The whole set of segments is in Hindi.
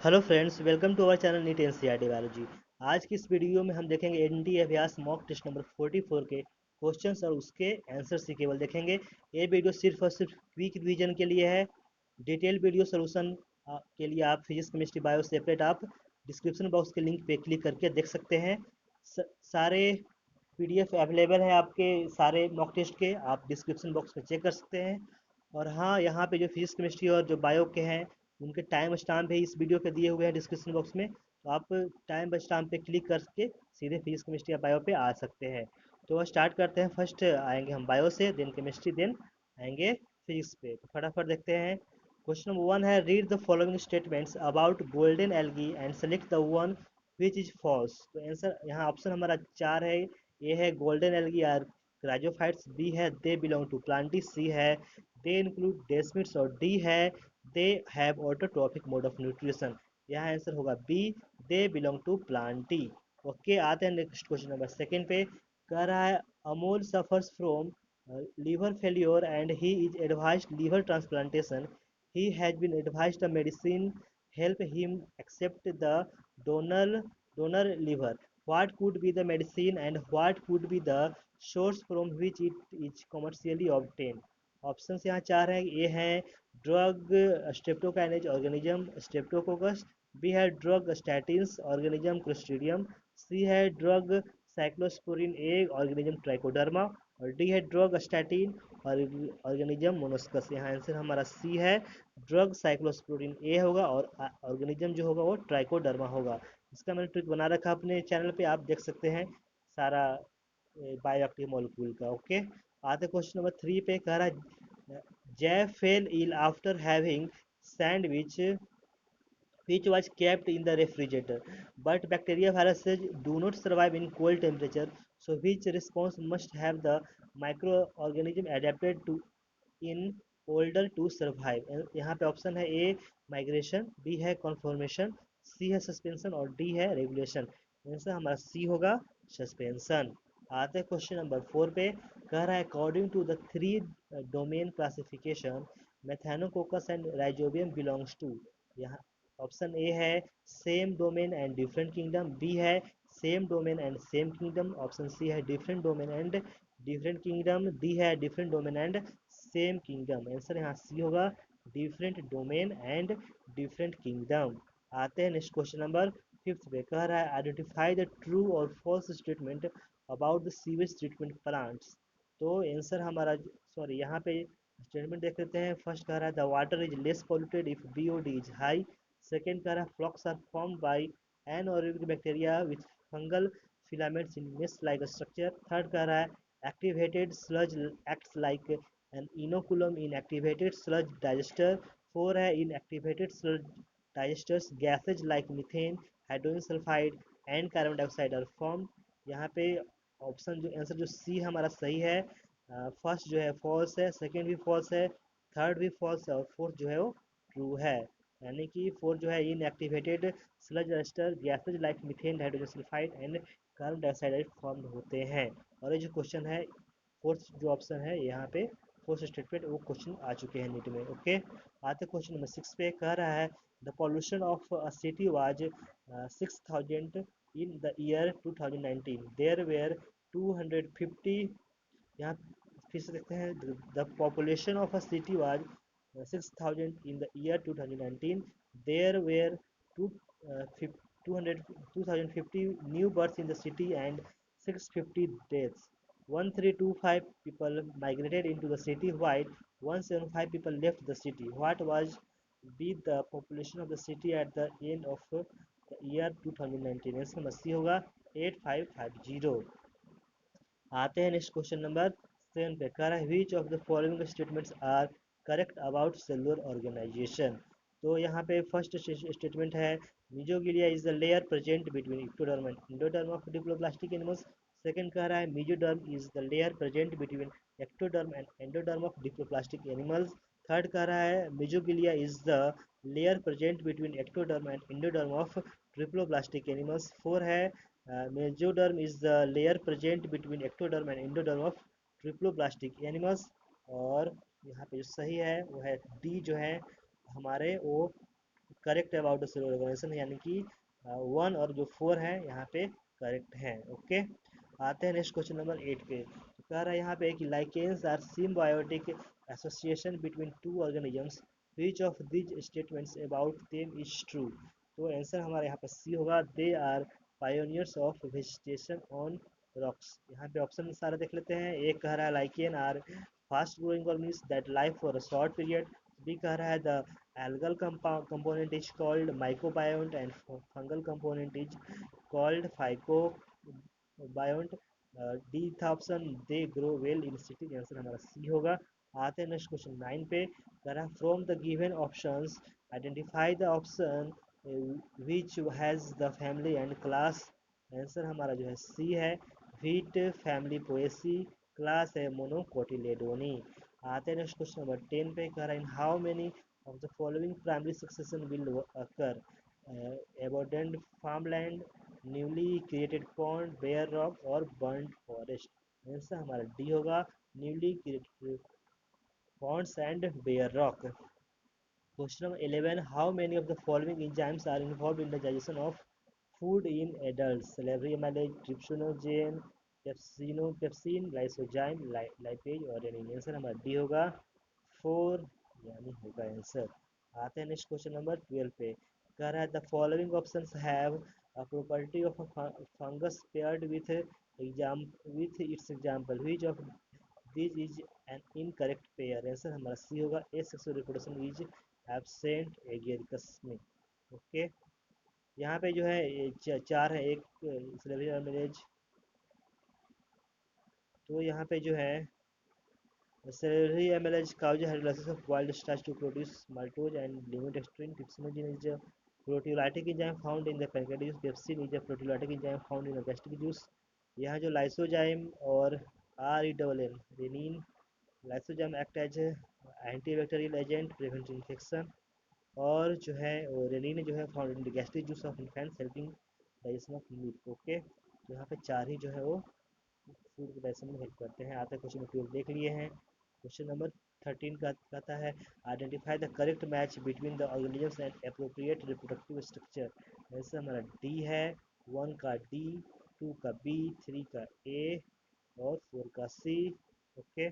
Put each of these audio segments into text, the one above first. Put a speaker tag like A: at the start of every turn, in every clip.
A: Hello friends, welcome to our channel NEET NCERT biology. आज की इस वीडियो में हम देखेंगे एनडीए अभ्यास मॉक टेस्ट नंबर 44 के क्वेश्चंस और उसके आंसर्स ही केवल देखेंगे। ये वीडियो सिर्फ और सिर्फ क्विक रिवीजन के लिए है। डिटेल वीडियो सोल्यूशन के लिए आप फिजिक्स केमिस्ट्री बायो सेपरेट आप डिस्क्रिप्शन बॉक्स के लिंक पे क्लिक करके देख सकते हैं। सारे पीडीएफ अवेलेबल है आपके सारे मॉक टेस्ट के, आप डिस्क्रिप्शन बॉक्स में चेक कर सकते हैं। और हाँ, यहाँ पे जो फिजिक्स केमिस्ट्री और जो बायो के हैं उनके टाइम स्टाम्प है इस वीडियो के दिए हुए हैं डिस्क्रिप्शन बॉक्स में, तो आप टाइम स्टाम्प पे क्लिक करके सीधे फिजिक्स केमिस्ट्री या बायो पे आ सकते हैं। तो स्टार्ट करते हैं। फर्स्ट आएंगे हम बायो से, देन केमिस्ट्री, देन आएंगे फिजिक्स पे। तो फटाफट देखते हैं। क्वेश्चन नंबर 1 है, read the following statements about golden algae and select the one which is false. तो आंसर यहाँ ऑप्शन हमारा 4 है। ए है golden algae are chrysophytes, B है they belong to plantae, C है दे इंक्लूड डेस्मिड्स, और डी है they have autotrophic mode of nutrition. यहाँ आंसर होगा B, they belong to plantae. Okay, आते हैं नेक्स्ट क्वेश्चन नंबर सेकंड पे। कह रहा है Amol suffers from liver failure and he is advised liver transplantation. He has been advised a medicine help him accept the donor donor liver. What could be the medicine and what could be the source from which it is commercially obtained? Options यहाँ चार हैं। ए है drug streptokinase organism streptococcus, B है drug statins organism clostridium, C है drug cyclosporin A organism trichoderma, और डी है ड्रग स्टैटिन और ऑर्गेनिज्म मोनोस्कस। यहाँ आंसर हमारा सी है, ड्रग साइक्लोस्पोरिन ए होगा और ऑर्गेनिज्म जो होगा वो ट्राइकोडर्मा होगा। इसका मैंने ट्रिक बना रखा अपने चैनल पे, आप देख सकते हैं सारा बायोएक्टिव मॉलिक्यूल का। ओके, आते क्वेश्चन नंबर 3 पे। कह रहा है Jay fell ill after having sandwich which was kept in the refrigerator, but bacteria viruses do not survive in cold temperature, so which response must have the microorganism adapted to in order to survive? यहाँ पे ऑप्शन है ए माइग्रेशन, बी है कॉन्फॉर्मेशन, सी है सस्पेंशन और डी है रेगुलेशन। आंसर हमारा सी होगा, सस्पेंशन। आते हैं क्वेश्चन नंबर 4 पे। कह रहा है according to the three domain classification methanococcus and rhizobium belongs to. यहाँ ऑप्शन ए है same domain and different kingdom, B है same domain and same kingdom, option C है different domain and different kingdom, D है different domain and same kingdom. Answer यहाँ सी होगा, different domain and different kingdom. आते हैं नेक्स्ट क्वेश्चन नंबर 5 पे। कह रहा है आइडेंटिफाई द ट्रू और false statement about the sewage treatment plants. तो आंसर हमारा, सॉरी, यहाँ पे स्टेटमेंट देख लेते हैं। फर्स्ट कह रहा है the water is less polluted if BOD is high. Second कह रहा है flocs are formed by anaerobic bacteria with fungal filaments in mesh like structure. Third कह रहा है activated sludge acts like an inoculum in activated sludge digester. Four है in activated sludge digesters gases like methane, hydrogen sulfide and carbon dioxide are formed. यहाँ पे ऑप्शन जो आंसर जो सी हमारा सही है। फर्स्ट जो है फॉल्स है, सेकेंड भी फॉल्स है, थर्ड भी फॉल्स है और फोर्थ जो है वो ट्रू है। यानी कि फोर्थ जो है in activated sludge digester gases like methane hydrogen sulphide and carbon dioxide form होते हैं। और ये जो क्वेश्चन है, फोर्थ जो ऑप्शन है यहाँ पे फोर्थ स्टेटमेंट, वो क्वेश्चन आ चुके हैं नीट में। ओके, आते क्वेश्चन नंबर 6 पे। कह रहा है the pollution of a city was 6000 in the year 2019, there were 250। यहाँ फिर से देखते हैं, the population of a city was 6000 in the year 2019, there were two, uh, 200 2050 new births in the city and 650 deaths. 1325 people migrated into the city while 175 people left the city. What was be the population of the city at the end of the year 2019? इसका मसीह होगा 8550। आते हैं नेक्स्ट क्वेश्चन नंबर 7 पे। कह रहा है which of the following statements are correct about cellular organisation. तो यहाँ पे फर्स्ट स्टेटमेंट है mesoglea is the layer present between ectoderm and endoderm of diploblastic animals. Second कह रहा है mesoderm is the layer present between ectoderm and endoderm of diploblastic animals. Third कह रहा है mesoglea is the layer present between ectoderm and endoderm of triploblastic animals. Four है mesoderm is the layer present between ectoderm and endoderm of triploblastic animals. और यहाँ पे जो सही है वो है डी, जो है हमारे वो correct about the cellular organization, यानी कि 1 और जो 4 है यहाँ पे करेक्ट है। ओके, आते हैं नेक्स्ट क्वेश्चन नंबर 8 पे। तो कह रहा है यहाँ पे कि lichens are symbiotic association between two organisms, which of these statements about them is true. तो आंसर हमारा यहाँ पे सी होगा, they are pioneers of vegetation on rocks. यहाँ पे ऑप्शन सारा देख लेते हैं। एक कह रहा है lichen are fast growing organism that life for a short period. B कह रहा है the algal component is called mycobiont and fungal component is called phycobiont। D था option, they grow well in city. Answer हमारा सी होगा। आते हैं नेक्स्ट क्वेश्चन 9 पे। कह from the given options identify the option which has the family and class. Answer हमारा जो है सी है, व्हीट फैमिली पोएसी, क्लास है मोनोकोटिलेडोनी। आते हैं नेक्स्ट क्वेश्चन नंबर 10 पे। कह रहा है in how many of the following primary succession will occur: abandoned farmland, newly created pond, bare rock और burnt forest। आंसर हमारा डी होगा, newly created ponds and bare rock। Question number 11, how many of the following enzymes are involved in the digestion of food in adults: salivary amylase, trypsinogen, pepsin, lysozyme, lipase और renin। आंसर हमारा डी होगा, 4 यानी होगा आंसर। आते हैं नेक्स्ट क्वेश्चन नंबर 12 पे। कह रहा है the following options have a property of a fungus paired with its example, which of this is an incorrect pair. Answer हमारा सी होगा, ए sexual reproduction is absent agaricus में। ओके, यहाँ पे जो है चार है, एक स्लेवरी मैरिज। तो यहाँ पे जो है Celery amylase causes hydrolysis of wild starch to produce maltose and luminextrin. Trypsinogen is a proteolytic enzyme found in the pancreatic juice. Pepsin is a proteolytic enzyme found in the gastric juice। यहाँ जो lysozyme और RENN renin, lysozyme act as antibacterial agent prevent infection, और जो है वो renin जो है found in the gastric juice of infants helping digestion of milk। Okay, तो यहाँ पे चार ही जो है वो फूड को डाइजेशन में हेल्प करते हैं। आते क्वेश्चन 12 देख लिए हैं। क्वेश्चन नंबर 13 का कहता है identify the correct match between the organisms and appropriate reproductive structure. Answer हमारा डी है, 1 का डी, 2 का बी, 3 का ए और 4 का सी। ओके,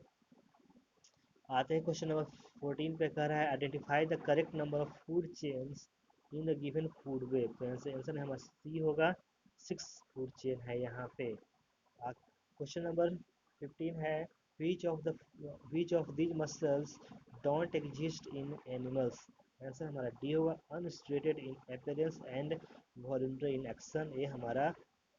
A: आते हैं क्वेश्चन नंबर 14 पे। कह रहा है identify the correct number of food chains in the given food web. तो आंसर हमारा सी होगा, 6 फूड चेन है यहाँ पे। क्वेश्चन नंबर 15 है which of these muscles don't exist in animals. Answer हमारा डी होगा, unstriated in appearance and voluntary in action. ये हमारा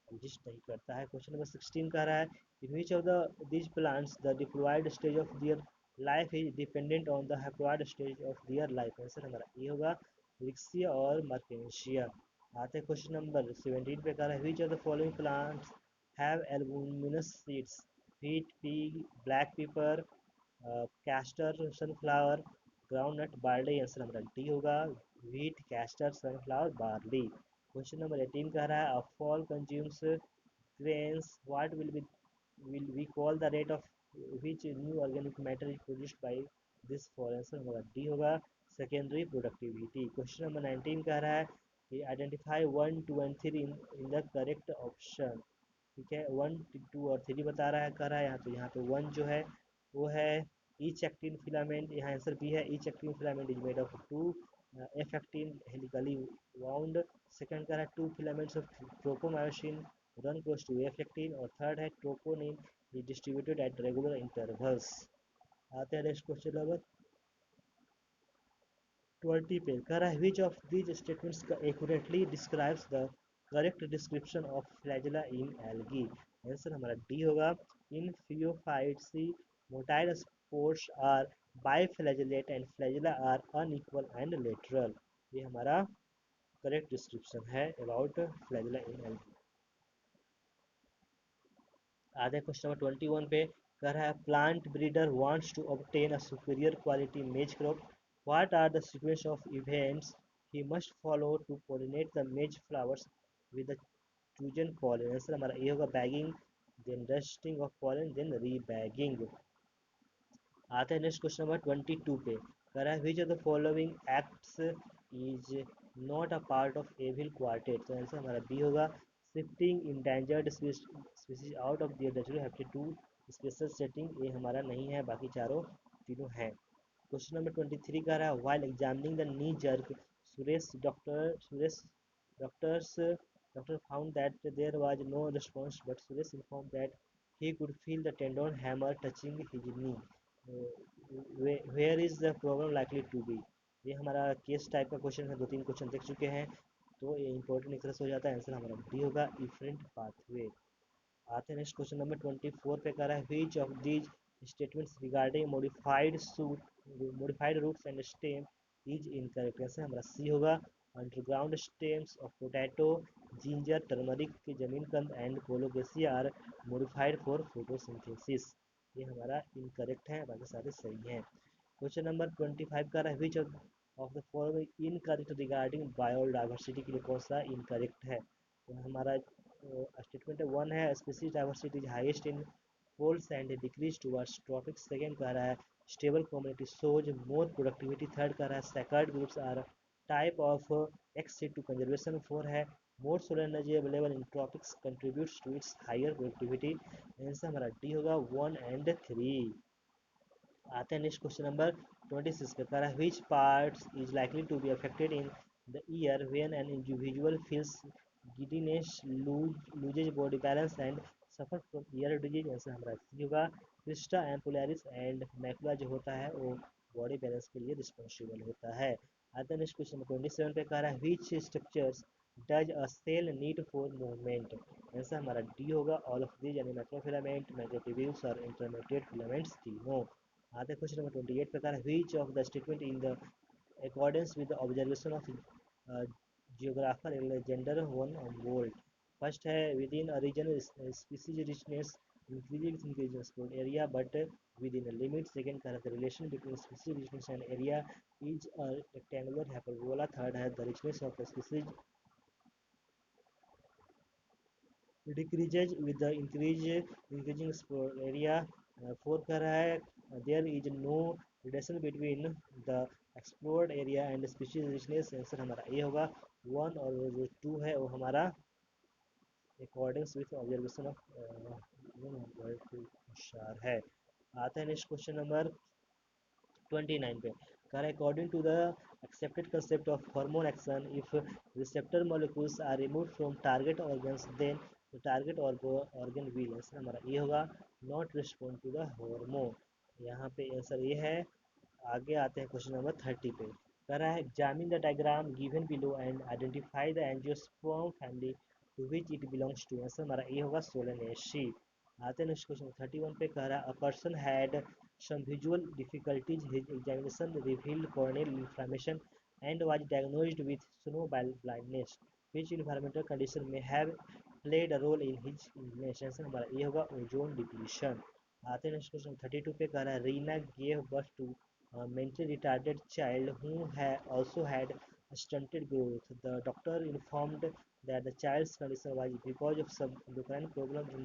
A: एग्जिस्ट नहीं करता है। क्वेश्चन नंबर 16 कह रहा है in which of the these plants the diploid stage of their life is dependent on the haploid stage of their life. Answer हमारा ये होगा, रिक्सिया और मार्केशिया। आते हैं क्वेश्चन नंबर 17 पे। कह रहा है which of the following plants have albuminous seeds: wheat, pea, black pepper, castor, sunflower, groundnut, barley। Answer हमारा डी होगा, wheat, castor, sunflower, barley। Question number 18 कह रहा है a fall consumes grains, what will we call the rate of which new organic matter is produced by this fall। Answer हमारा डी होगा, सेकेंडरी प्रोडक्टिविटी। क्वेश्चन नंबर 19 कह रहा है कि identify 1, 2 and 3 in the correct option. ठीक है, 1, 2 और 3 बता रहा है, कर रहा है यहाँ। तो यहाँ पे 1 जो है वो है ईच एक्टिन फिलामेंट। यहाँ आंसर बी है, each actin filament is made of 2 F actin helically wound. Second का है 2 filaments of tropomyosin run close to F actin. और थर्ड है troponin is distributed at regular intervals. आते हैं नेक्स्ट क्वेश्चन नंबर 20 पे। कह रहा है which of these statements accurately describes the correct description of flagella in algae. Answer हमारा डी होगा, in phaeophyceae motile spores are biflagellate and flagella are unequal and lateral. ये हमारा करेक्ट डिस्क्रिप्शन है अबाउट फ्लैजिला इन एल्गी। आधे क्वेश्चन नंबर 21 पे। कह रहा है plant breeder wants to obtain a superior quality maize crop, what are the sequence of events he must follow to pollinate the maize flowers with the chosen pollen. Answer हमारा ये होगा, bagging, then dusting of pollen, then rebagging. आते हैं नेक्स्ट क्वेश्चन नंबर 22 पे। कह रहा है which of the following acts is not a part of evil quartet, तो आंसर हमारा बी होगा। Shifting endangered species out of their natural habitat to special setting, ये हमारा नहीं है, बाकी चारों तीनों हैं। क्वेश्चन नंबर 23 कह रहा है while examining the knee jerk Suresh doctors doctor found that there was no response but Suresh inform that he could feel the tendon hammer touching his knee, where is the problem likely to be. ये हमारा केस टाइप का क्वेश्चन है, 2-3 क्वेश्चन देख चुके हैं, तो ये इंपॉर्टेंट एक तरह से हो जाता है। आंसर हमारा डी होगा, इफरेंट पाथवे। आते हैं नेक्स्ट क्वेश्चन नंबर 24 पे कर रहा है which of these statements regarding modified roots and stem is incorrect, answer हमारा सी होगा। Underground stems of potato, ginger, turmeric के जमीन कंद and colocasia are modified for photosynthesis, ये हमारा इनकरेक्ट है, बाकी सारे सही हैं। क्वेश्चन नंबर 25 का है which of the following incorrect regarding biodiversity, के लिए कौन सा इनकरेक्ट है, तो हमारा स्टेटमेंट 1 है species diversity is highest in poles and decreases towards tropics. Second कह रहा है stable community shows more productivity. Third कह रहा है sacred groups are type of ex to conservation. Four है more solar energy available in tropics contributes to its higher productivity, answer हमारा डी होगा 1 and 3। आते हैं नेक्स्ट क्वेश्चन नंबर 26 पे, कह रहा है which parts is likely to be affected in the ear when an individual feels giddiness, loses body balance and suffer from ear disease, answer हमारा सी होगा। क्रिस्टा एम्पुलरिस एंड मैकुला जो होता है वो बॉडी बैलेंस के लिए रिस्पॉन्सिबल होता है। आते हैं नेक्स्ट क्वेश्चन नंबर 27 पे, कह रहा है which structures does a cell need for movement, answer हमारा डी होगा ऑल ऑफ दीज, यानी माइक्रोफिलामेंट, मैक्रोट्यूब्यूल्स और इंटरमीडिएट फिलामेंट्स तीनों। आते क्वेश्चन नंबर 28 पे, कह रहा है which of the statement in the accordance with the observation of geographer Alexander von Humboldt. First है within a region species richness increase with explored area but within a limit. Second कह रहा है the relation between species richness and area is a rectangular hyperbola. Third है the richness of species decreases with the increasing explore area। Four कह रहा है there is no relation between the explored area and species richness, answer हमारा ए होगा। 1 और जो 2 है वो हमारा अकॉर्डिंग्स विथ ऑब्जर्वेशन ऑफ है। आते हैं नेक्स्ट क्वेश्चन नंबर 29 पे, कह रहा है according to the accepted concept of hormone action if receptor molecules are removed from target organs then the target organ will, answer हमारा ये होगा not respond to the hormone, यहाँ पे आंसर ये है। आगे आते हैं क्वेश्चन नंबर 30 पे, कह रहा है examine the diagram given below and identify the angiosperm family to which it belongs to, answer हमारा ये होगा सोलेनेसी। आते हैं नेक्स्ट क्वेश्चन 31 पे, कह रहा है a person had some visual difficulties. His examination revealed corneal inflammation and was diagnosed with snow blindness. Which environmental condition may have played a role in his illness? हमारा ये होगा ओजोन डिप्लीशन। आते हैं नेक्स्ट क्वेश्चन 32 पे, कह रहा है Reena gave birth to mentally retarded child who also had stunted growth. The doctor informed that the child's condition was because of some endocrine problem in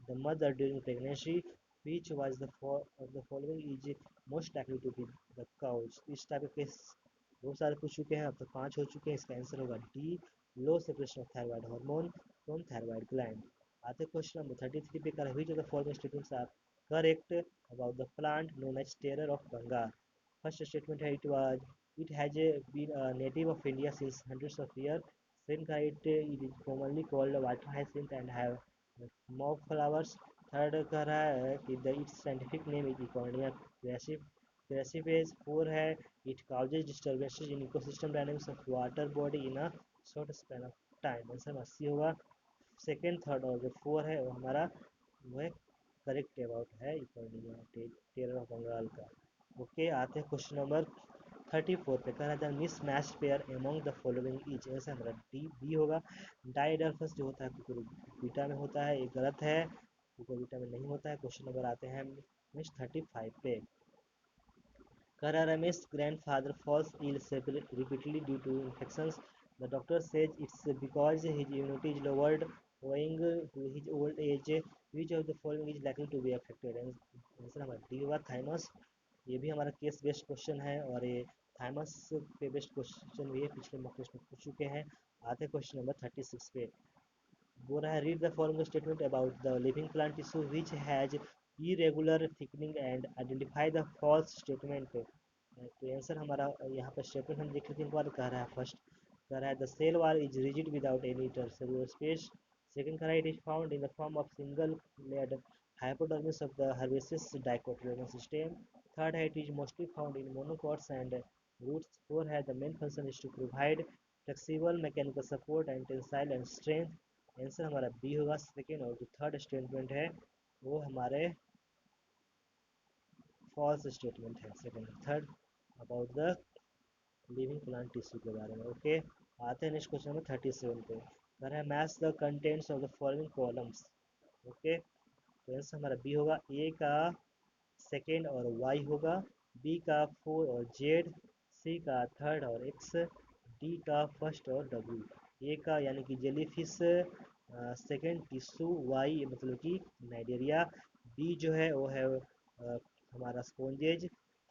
A: the mother during pregnancy. Which was of the following is most likely to be the cause? इस टाइप के केस बहुत सारे पूछ चुके हैं, अब तक 5 हो चुके हैं, इसका आंसर होगा D low secretion of thyroid hormone from thyroid gland. आते क्वेश्चन नंबर 33 पे, कर which of the following statements are correct about the plant known as terror of Bengal. First statement है it has been a native of India since hundreds of years. Second का it is commonly called water hyacinth and have mauve flowers. Third कह रहा है कि its scientific name is Econia crassipes। Four है it causes disturbances in ecosystem dynamics of water body in a short span of time, answer 80 होगा। सेकेंड थर्ड और जो फोर है वो हमारा वो है करेक्ट अबाउट है इकोनिया टेरर ऑफ बंगाल का। ओके, आते हैं क्वेश्चन नंबर 34 पे, कह रहा था miss match pair among the following is, answer हमारा डी बी होगा। डाइडल्फस जो होता है कुकुरबिटा में होता है, ये गलत है, कुकुरबिटा में नहीं होता है। क्वेश्चन नंबर आते हैं नेक्स्ट 35 पे, कह रहा Ramesh grandfather falls ill repeatedly due to infections. The doctor says it's because his immunity is lowered owing to his old age. Which of the following is likely to be affected? Answer हमारा डी होगा थाइमस। ये भी हमारा केस बेस्ड क्वेश्चन है और ये थाइमस पे बेस्ड क्वेश्चन भी है, पिछले मॉक टेस्ट में पूछ चुके हैं। आते हैं क्वेश्चन नंबर 36 पे। बोल रहा है read the following statement about the living plant tissue which has irregular thickening and identify the false statement. तो आंसर हमारा यहाँ पर स्टेटमेंट हम देख लेते हैं, कह रहा है फर्स्ट कह रहा है the cell wall is rigid without any intercellular space. Second कह रहा है it is found in the form of single layered hypodermis of the herbaceous dichotomous system. Third है it is mostly found in monocots and roots. Four है the main function is to provide flexible mechanical support and tensile and strength. Answer हमारा बी होगा सेकेंड। और जो थर्ड स्टेटमेंट है वो हमारे फॉल्स स्टेटमेंट है, second third about the living plant tissue के बारे में। ओके, आते हैं नेक्स्ट क्वेश्चन नंबर 37 पे। कह रहा है match the contents of the following columns. Okay, तो आंसर हमारा बी होगा, ए का सेकेंड और वाई होगा, बी का फोर और जेड, सी का थर्ड और एक्स, डी का फर्स्ट और डब्ल्यू। ए का यानी कि जेलीफिश, सेकेंड टिश्यू, वाई मतलब कि नाइडेरिया, बी जो है वो है हमारा स्पोंजेज,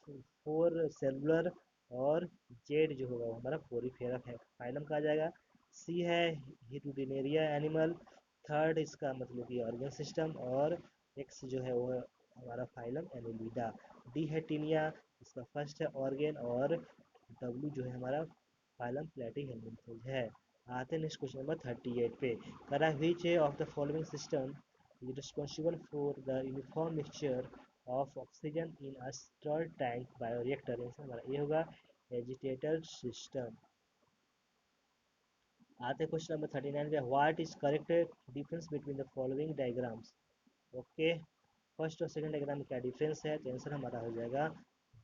A: फोर सेलुलर, और जेड जो होगा वो हमारा पोरीफेरा फाइलम का आ जाएगा। सी है हिटुडिनेरिया एनिमल, थर्ड इसका मतलब कि ऑर्गन सिस्टम, और एक्स जो है वो हमारा फाइलम एनिलिडा। डी है टीनिया, इसका फर्स्ट है ऑर्गन, और डब्ल्यू जो है हमारा फाइलम प्लेटिहेल्मिन्थेज है। आते हैं नेक्स्ट क्वेश्चन नंबर 38 पे। करा which of the following system is responsible for the uniform mixture of oxygen in a stir tank bioreactor. Answer हमारा ये होगा एजिटेटर सिस्टम। आते हैं क्वेश्चन नंबर 39 पे। What is correct difference between the following diagrams. Okay, first और सेकंड डायग्राम में क्या डिफरेंस है, तो आंसर हमारा हो जाएगा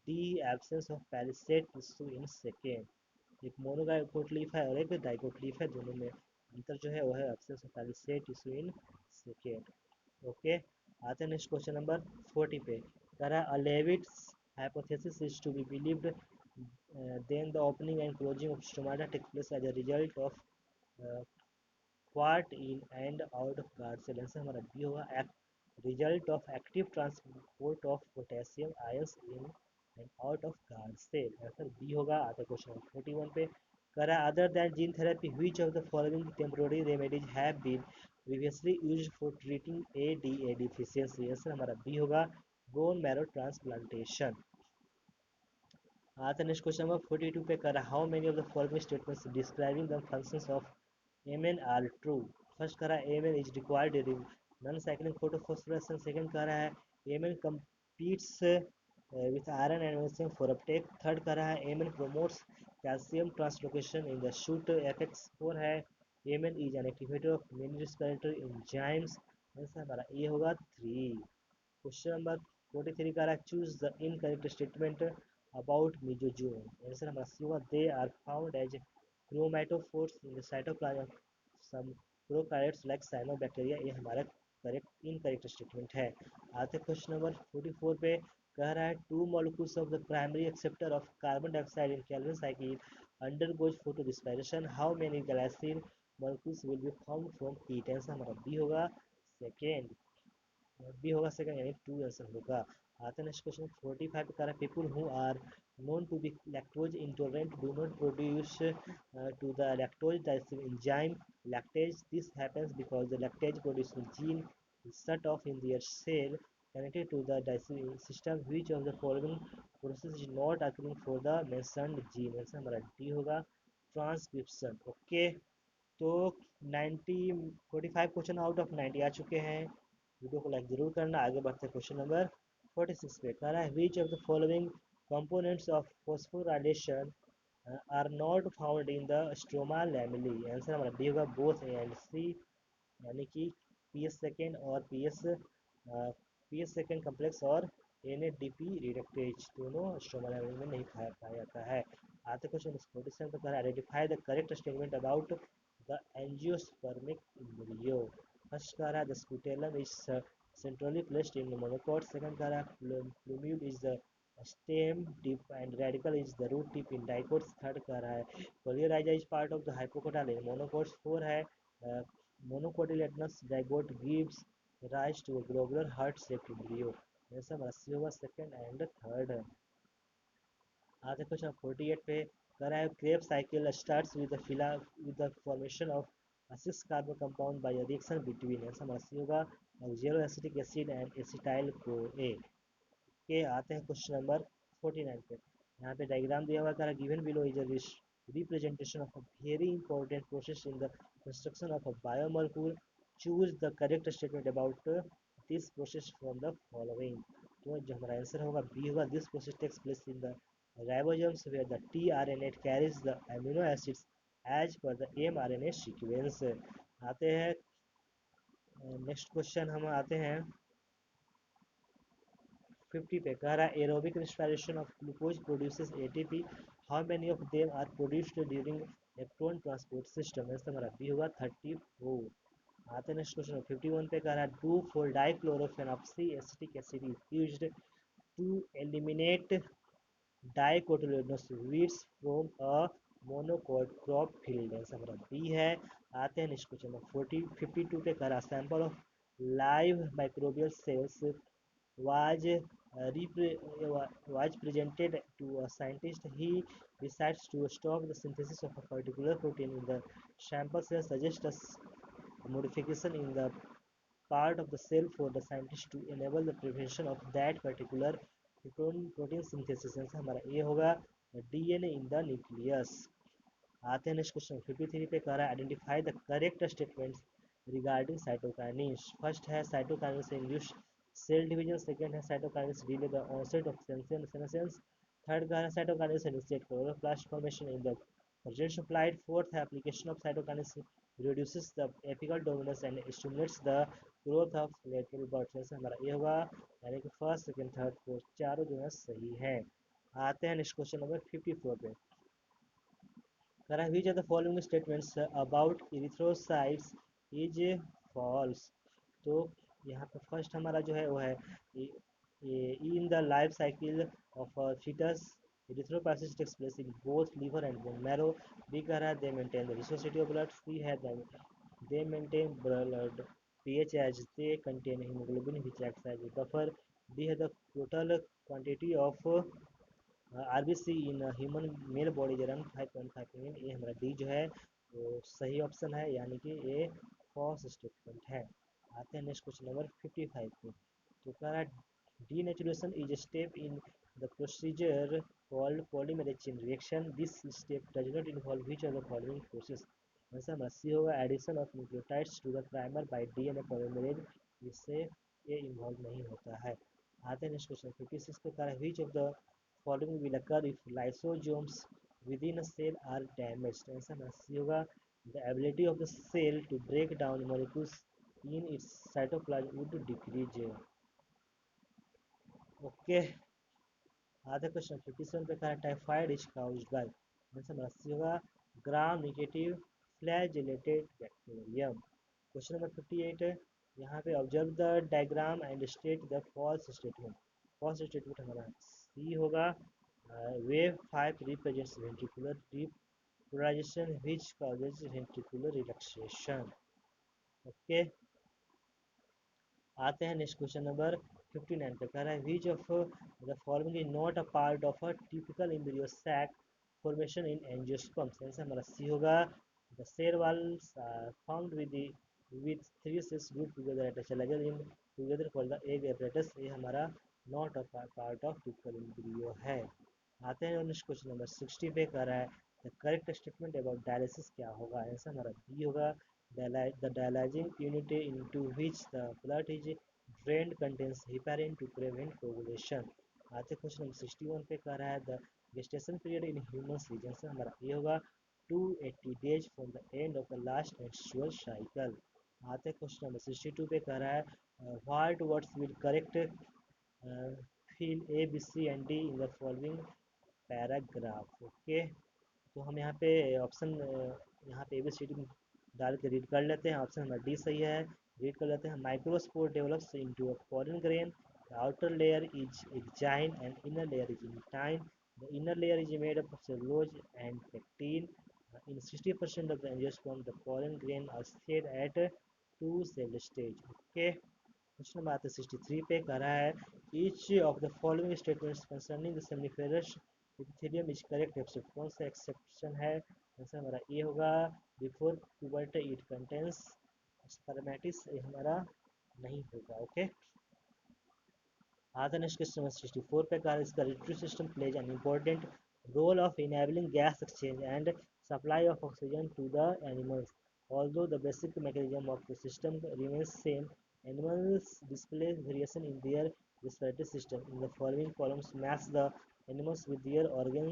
A: D, absence of palisade tissue in second. एक मोनोडाइकोट लीफ है और एक डाइकोट लीफ है, दोनों में अंतर जो है वो है absence of palisade tissue in second. Okay, आते हैं नेक्स्ट क्वेश्चन नंबर 40 पे। कह रहा है लेविट्स hypothesis is to be believed, then the opening and closing of stomata takes place as a result of what in and out of guard cell। Answer हमारा बी होगा, result of active transport of potassium ions in and out of guard cell. Answer B होगा। आता क्वेश्चन नंबर 41 पे। करा other than gene therapy which of the following temporary remedies have been previously used for treating ADA deficiency. Answer हमारा बी होगा, बोन मैरो ट्रांसप्लांटेशन। आता नेक्स्ट क्वेश्चन नंबर 42 पे। कर how many of the following statements describing the functions of MN are true. First कह रहा है MN is required during non cycling photophosphorylation. Second कह रहा है MN competes with iron and magnesium for uptake। Third कह रहा है MN promotes calcium translocation in the shoot effects। Four है MN is an activator of many respiratory enzymes। Answer हमारा ए होगा थ्री। क्वेश्चन नंबर 43 का है choose the incorrect statement about mesosome. Answer हमारा सी होगा, they are found as chromatophores in the cytoplasm some prokaryotes like cyanobacteria. ये हमारा करेक्ट इनकरेक्ट स्टेटमेंट है। आते क्वेश्चन नंबर 44 पे। कह रहा है two molecules of the primary acceptor of carbon dioxide in Calvin cycle undergoes photorespiration. How many glycine molecules will be formed from it. Answer हमारा बी होगा सेकेंड, बी होगा सेकंड यानी टू आंसर होगा। आते हैं नेक्स्ट क्वेश्चन 45 का है people who are known to be lactose intolerant do not produce to the lactose digestive enzyme lactase। This happens because the lactase producing gene is shut off in their cell connected to the digestive system। Which of the following process is not occurring for the mentioned gene। Answer हमारा डी होगा, ट्रांसक्रिप्शन। ओके, तो 90 45 क्वेश्चन आउट ऑफ 90 आ चुके हैं। वीडियो को लाइक जरूर करना। आगे बढ़ते हैं क्वेश्चन नंबर 46 पे। कह रहा है which of the following components of phosphorylation are not found in the stroma lamellae. Answer हमारा डी होगा, बोथ ए एंड सी, यानी कि पी एस सेकेंड और पी एस सेकेंड कम्प्लेक्स और N A D P reductase दोनों स्ट्रोमा लैमेली में नहीं पाया जाता है। आते क्वेश्चन 47 पे। कह रहा है identify the correct statement about the angiospermic embryo। First कह रहा है the scutellum is centrally placed in monocot। second कह रहा है plumule is the stem tip and radical is the root tip in dicots। third कह रहा है coleorhiza is part of the hypocotyl in monocots। four है monocotyledonous zygote gives rise to a globular heart shaped embryo। ऐसा हमारा सी होगा सेकंड एंड थर्ड। आते क्वेश्चन 48 पे कर रहा है Kreb cycle starts with the फिला with the formation of a 6 carbon compound by a reaction between ऐसा मरसी होगा oxaloacetic acid and acetyl co A के। आते हैं क्वेश्चन नंबर 49 पे। यहाँ पे डायग्राम दिया हुआ है given below is a representation of a very important process in the construction of a biomolecule. Choose the correct statement about this process from the following. तो जो हमारा आंसर होगा बी होगा this process takes place in the ribosomes where the tRNA carries the amino acids as per the mRNA sequence। आते हैं नेक्स्ट क्वेश्चन हम आते हैं 50 पे। कह रहा है aerobic respiration of glucose produces ATP, how many of them are produced during electron transport system. ऐसा हमारा बी होगा 34। आते हैं नेक्स्ट क्वेश्चन 51 पे। कह रहा है 2,4 dichlorophenoxy acetic acid is used to eliminate dicotyledonous weeds from a monocot crop field. ऐसा हमारा बी है। आते हैं नेक्स्ट क्वेश्चन 52 पे। कह रहा sample of live microbial cells was was presented to a scientist. He decides to stop the synthesis of a particular protein in the sample cell, suggests a modification in the part of the cell for the scientist to enable the prevention of that particular protein synthesis। Answer हमारा ए होगा डीएनए इन द न्यूक्लियस। आते हैं नेक्स्ट क्वेश्चन 53 पे। कह रहा है identify the correct statements regarding cytokinins. First है cytokinins induce cell division, second है cytokinins delay the onset of senescence, third कह रहा है cytokinins initiate chloroplast formation in the presence of light, fourth है application of cytokinase reduces the apical dominance and stimulates the growth of lateral buds। ऐसा हमारा ये होगा यानी कि फर्स्ट सेकंड थर्ड फोर्थ चारों जो है सही है। आते हैं नेक्स्ट क्वेश्चन नंबर 54 पे। करा which of the following statements about erythrocytes is false। तो यहाँ पे फर्स्ट हमारा जो है वो है in the life cycle of foetus erythropoiesis takes place in both liver and bone marrow। B कह रहा है they maintain the viscosity of blood। सी है they maintain blood pH as they contain hemoglobin which acts as a buffer। D है the total quantity of RBC in human male body जो रन 5.5 मिलियन। ये हमारा डी जो है वो सही ऑप्शन है यानी कि ये फॉल्स स्टेटमेंट है। आते हैं नेक्स्ट क्वेश्चन नंबर 55 पे। तो कह रहा है denaturation is a step in the procedure called polymerase chain reaction. This step does not involve which of the following process. Answer हमारा सी होगा addition of nucleotides to the primer by DNA polymerase, जिससे ये इन्वॉल्व नहीं होता है। आते हैं नेक्स्ट क्वेश्चन 56 पे। कह रहा है which of the following will occur if lysosomes within a cell are damaged। ऐसा नहीं होगा the ability of the cell to break down molecules in its cytoplasm would decrease। Okay. आधा क्वेश्चन 57 पे कहा typhoid is caused by. Answer नहीं होगा gram negative flagellated bacterium. Question number 58 है। यहाँ पे observe the diagram and state the false statement. False statement हमारा सी होगा wave 5 represents ventricular repolarization which causes ventricular relaxation। Okay. आते हैं नेक्स्ट क्वेश्चन नंबर 59 पे। कह रहा है which of the following is not a part of a typical embryo sac formation in angiosperms. Answer हमारा सी होगा the cell walls are found with three cells group together at a level in together called the egg apparatus. ये हमारा not a part of typical embryo है। आते हैं नेक्स्ट क्वेश्चन नंबर 60 पे। कह रहा है the correct statement about dialysis क्या होगा। आंसर हमारा बी होगा the dialyzing unit into which the blood is drained contains heparin to prevent coagulation। आते क्वेश्चन नंबर 61 पे कह रहा है the gestation period in humans is। Answer हमारा ये होगा 280 days from the end of the last menstrual cycle। आते क्वेश्चन नंबर 62 पे कह रहा है what words will correct fill A B C and D in the following paragraph। Okay. तो हम यहाँ पे ऑप्शन यहाँ पे ABCD डाल के रीड कर लेते हैं। ऑप्शन नंबर डी सही है। रीड कर लेते हैं microspore develops into a pollen grain, the outer layer is exine and inner layer is intine, the inner layer is made up of cellulose and pectin. In 60% of the angiosperm the pollen grain are shed at 2 cell stage. Okay. Question बात है 63 पे कह रहा है each of the following statements concerning the seminiferous epithelium is correct except, कौन सा एक्सेप्शन है? आंसर हमारा ए होगा, बिफोर प्यूबर्टी इट कंटेन्स स्पर्मेटिस, ये हमारा नहीं होगा। ओके, आता नेक्स्ट क्वेश्चन नंबर 64 पे कहा इसका respiratory system plays an important role of enabling gas exchange and supply of oxygen to the animals. Although the basic mechanism of the system remains same, animals display variation in their respiratory system. In the following columns match the animals with their organ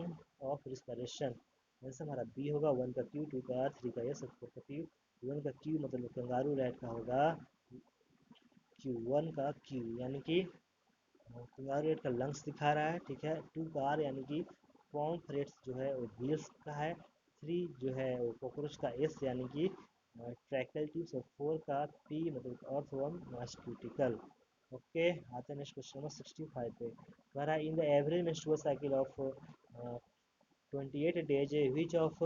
A: of respiration. Answer हमारा बी होगा, 1 का क्यू, 2 का आर, 3 का एस, 4 का पी। 1 का क्यू मतलब कंगारू रैट का होगा क्यू, 1 का क्यू यानी कि कंगारू रेट का लंग्स दिखा रहा है, ठीक है। 2 का आर यानी कि पॉम्फ्रेट्स जो है वो व्हील्स का है। 3 जो है वो कॉकरोच का एस यानी कि ट्रैकल ट्यूब्स, और 4 का पी मतलब अर्थवर्म मॉस्किटिकल। ओके, आते हैं नेक्स्ट क्वेश्चन नंबर 65 पे। कह रहा है in the average menstrual cycle of 28 days which of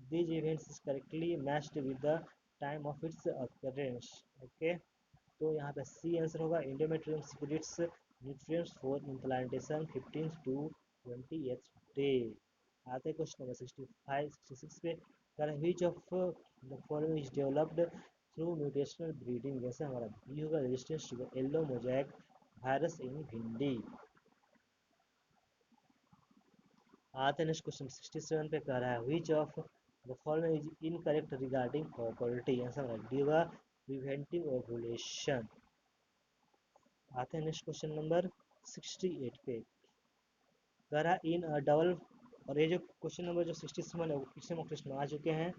A: these events is correctly matched with the time of its occurrence. Okay, तो यहाँ पे सी आंसर होगा, endometrium secretes nutrients for implantation 15 to 20th day. आते क्वेश्चन नंबर 65 66 पे, कर which of the following is developed through mutational breeding. जैसे हमारा बी होगा, resistance to the yellow mosaic virus in bhindi. आते नेक्स्ट क्वेश्चन 67 पे कह रहा है which of the following is incorrect regarding property. Answer हमारा डी होगा, प्रिवेंटिव ओवुलेशन। आते हैं नेक्स्ट क्वेश्चन नंबर 68 पे। कह रहा इन डबल, और ये जो क्वेश्चन नंबर जो 67 है वो पिछले मॉक टेस्ट में आ चुके हैं,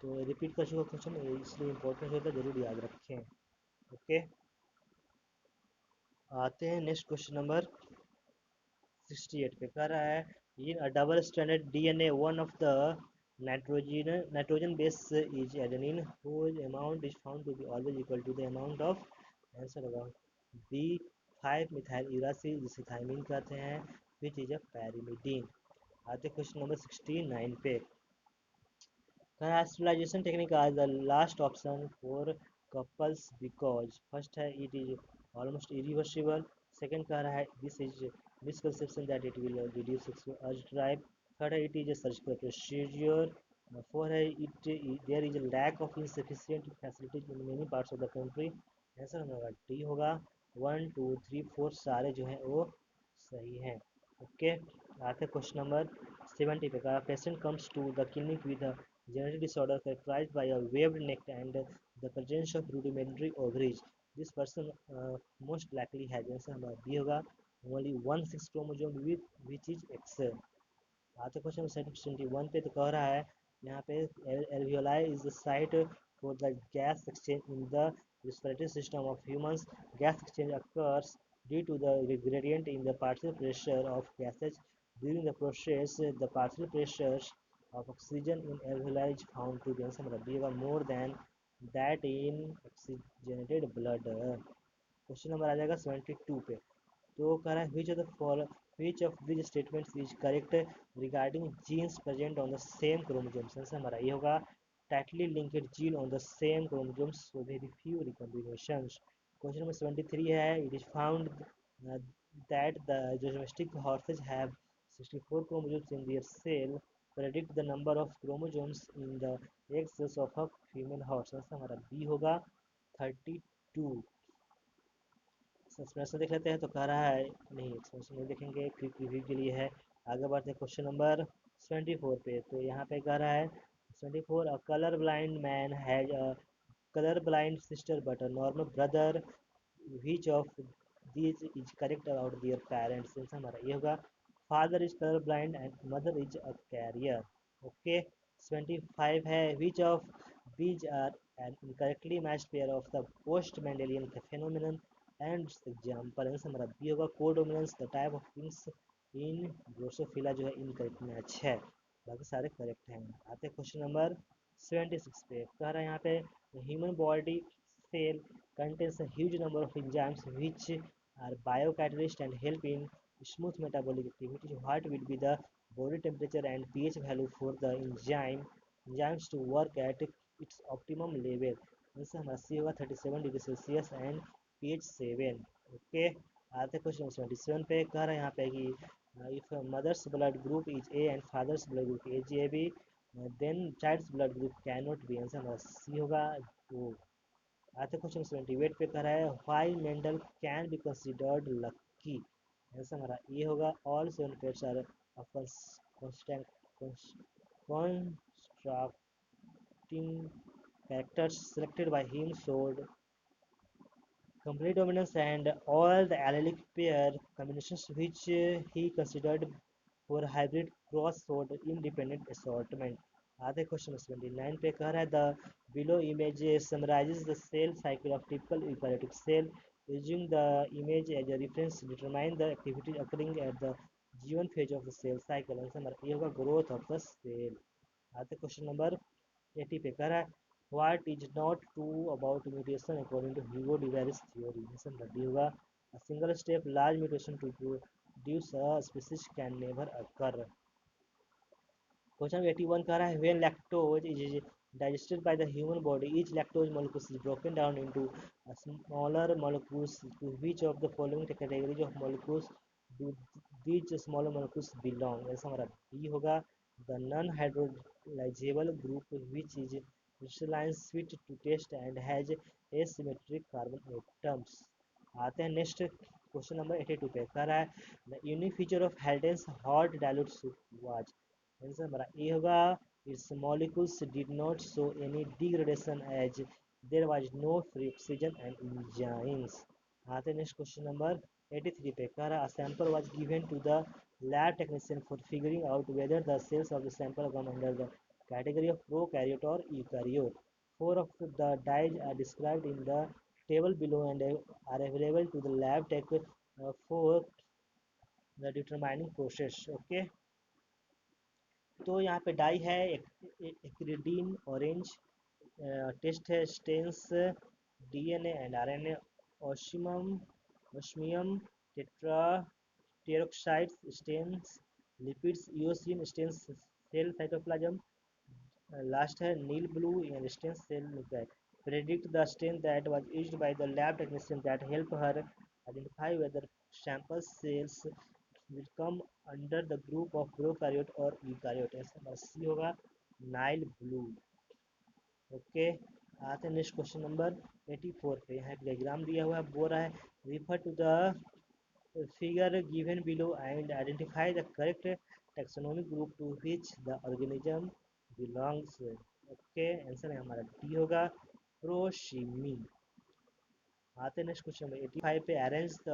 A: तो रिपीट कर चुका क्वेश्चन, इसलिए इंपॉर्टेंट होता है, जरूर याद रखें। ओके, आते हैं नेक्स्ट क्वेश्चन नंबर 68 पे। कह रहा है in double standard DNA one of the nitrogen base is adenine whose amount is found to be always equal to the amount of, answer होगा बी 5 मिथाइल यूरासिल, जिसे थायमिन कहते हैं, विच इज अ पैरिमिडीन। आते क्वेश्चन नंबर 69 पे। Sterilization technique as the last option for couples because first है it is almost irreversible, second कह रहा है this is misconception that it will reduce sexual urge drive, third है it is a surgical procedure, fourth है there is a lack of insufficient facilities in many parts of the country। Answer हमारा डी होगा, 1 2 3 4 सारे जो हैं वो सही हैं। ओके, आते क्वेश्चन नंबर 70 पे। का patient comes to the clinic with genetic disorder characterized by a waved neck and the presence of rudimentary ovaries. This person most likely has, answer हमारा बी होगा, only one sex chromosome with which is X। आते क्वेश्चन 71 पे, तो कह रहा है यहाँ पे alveoli is the site for the gas exchange in the respiratory system of humans. Gas exchange occurs due to the gradient in the partial pressure of gases. During the process, the partial pressures of oxygen in alveoli is found to be, answer मतलब होगा, more than that in oxygenated blood। Question number आ जाएगा 72 पे। तो कह रहा है which of these statements is correct regarding genes present on the same chromosomes। Answer हमारा ये होगा, tightly linked gene on the same chromosomes so very few recombinations। Question number 73 है, it is found uh, that the domestic horses have 64 chromosomes in their cell, predict the number of chromosomes in the egg cells of a female horse। Answer हमारा बी होगा, 32। एक्सप्रेशन देख लेते हैं, तो कह रहा है नहीं, एक्सप्रेशन नहीं देखेंगे, क्विक रिव्यू के लिए है। आगे बढ़ते हैं क्वेश्चन नंबर 74 पे। तो यहाँ पे कह रहा है 74, a colour blind man has a colour blind sister but a normal brother, which of these is correct about their parents। Answer हमारा ये होगा, father is colour blind and mother is a carrier. Okay, 75 है, which of these are an incorrectly matched pair of the post Mendelian phenomenon and example. Answer हमारा बी होगा, codominance the type of wings in Drosophila जो है इनकरेक्ट मैच है, बाकी सारे करेक्ट हैं। आते हैं क्वेश्चन नंबर 76 पे। कह रहा है यहाँ पे human body cell contains a huge number of enzymes which are biocatalysts and help in smooth metabolic activity. What will be the body temperature and pH value for the enzymes to work at its optimum level? Answer हमारा सी होगा, 37 degree Celsius and pH 7। Okay, आते क्वेश्चन 77 पे। कह रहा है यहाँ पे कि If mother's blood group is A and father's blood group is AB, then child's blood group cannot be। Answer हमारा सी होगा। तो आते क्वेश्चन 78 पे कर रहा है why Mendel can be considered lucky. Answer हमारा ए होगा। All seven pets are constructing characters selected by him showed complete dominance and all the allelic pair combinations which he considered for hybrid cross showed independent assortment। आधे क्वेश्चन 79 पे कह रहा है the below image summarises the cell cycle of typical eukaryotic cell using the image as a reference determine the activity occurring at the G1 phase of the cell cycle। Answer हमारा ये होगा ग्रोथ ऑफ द सेल। आते क्वेश्चन नंबर 80 पे कह रहा है What is not true about mutation according to Hugo de Varis theory? Answer हमारा डी होगा। A single step large mutation to produce a species can never occur। Question 81 कह रहा है when lactose is digested by the human body each lactose molecule is broken down into a smaller molecules to which of the following categories of molecules do these smaller molecules belong। ऐसा हमारा बी होगा। the non hydrolyzable group which is crystalline sweet to taste and has asymmetric carbon atoms। आते हैं नेक्स्ट क्वेश्चन नंबर 82 पे कह रहा है the unique feature of Haldane's hot dilute soup was. Answer हमारा ए होगा। Its molecules did not show any degradation as there was no free oxygen and enzymes. आते हैं नेक्स्ट क्वेश्चन नंबर 83 पे कह रहा sample was given to the lab technician for figuring out whether the cells of the sample come under the category of prokaryote और eukaryote. Four of the dyes are described in the table below and are available to the lab tech for the determining process। Okay तो यहाँ पे डाई है एक्रिडीन ऑरेंज, टेस्ट है स्टेन्स डीएनए एंड आरएनए, ओशिमम osmium tetra tetroxides stains lipids eosin stains cell cytoplasm, last है Nile blue and stain cell nuclear. Predict the stain that was used by the lab technician that helped her identify whether sample cells will come under the group of prokaryote or eukaryote। ऐसा हमारा सी होगा नाइल ब्लू। ओके आते हैं नेक्स्ट क्वेश्चन नंबर 84 पे। यहाँ एक डायग्राम दिया हुआ है, बोल रहा है refer to the figure given below and identify the correct taxonomic group to which the organism belongs। Okay answer है हमारा डी होगा प्रोशीमी। आते हैं नेक्स्ट क्वेश्चन नंबर 85 पे arrange the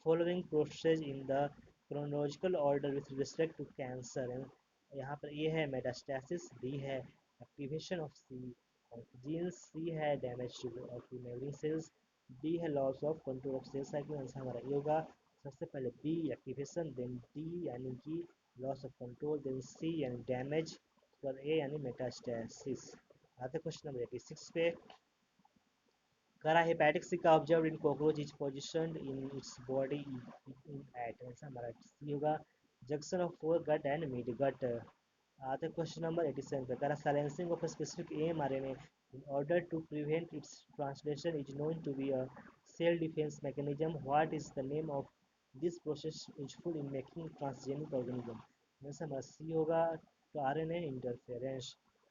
A: following process in the chronological order with respect to cancer. यहाँ पर ए है मेटास्टेसिस, बी है activation of C genes, C है damage of neighbouring cells, D है loss of control of cell cycle. Answer हमारा ये होगा सबसे पहले बी एक्टिवेशन, देन डी यानी कि लॉस ऑफ कंट्रोल, देन सी यानी डैमेज, और ए यानी मेटास्टेसिस। आते क्वेश्चन नंबर 86 पे करा hepatic caeca observe in cockroach is positioned in its body in at. Answer हमारा सी होगा junction of foregut and midgut. आते क्वेश्चन नंबर 87 पे करा silencing of specific mRNA in order to prevent its translation is known to be a cell defense mechanism। What is the name of this process useful in making transgenic organism। Answer हमारा सी होगा तो RNA इंटरफेरेंस।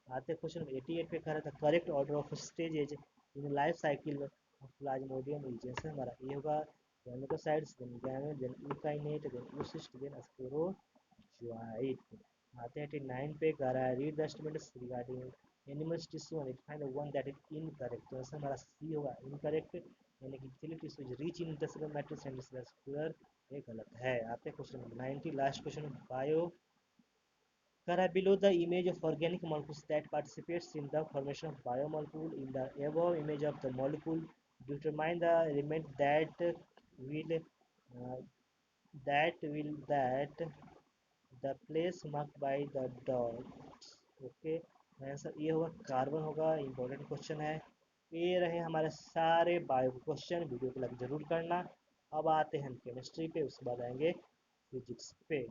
A: आते क्वेश्चन 88 पे कह रहा था correct order of stages in life cycle of plasmodium is. Answer हमारा ये होगा gametocytes, then gamete, then ookinete, then oocyst, then sporozoite. आते हैं 89 पे कह रहा है read the statements regarding animals tissue and find the one that is incorrect. तो आंसर हमारा सी होगा इनकरेक्ट, यानी कि इथेलिक tissue is rich in intercellular matrix and vascular, ये गलत है। आते हैं question 90 last question bio Kara below the image of organic molecules that participates in the formation of biomolecule in the above image of the molecule determine the element will uh, that the place marked by the dots। Okay answer ये होगा कार्बन होगा। इंपॉर्टेंट क्वेश्चन है। ये रहे हमारे सारे बायो क्वेश्चन, वीडियो को लाइक जरूर करना। अब आते हैं हम केमिस्ट्री पे, उसके बाद आएंगे फिजिक्स पे।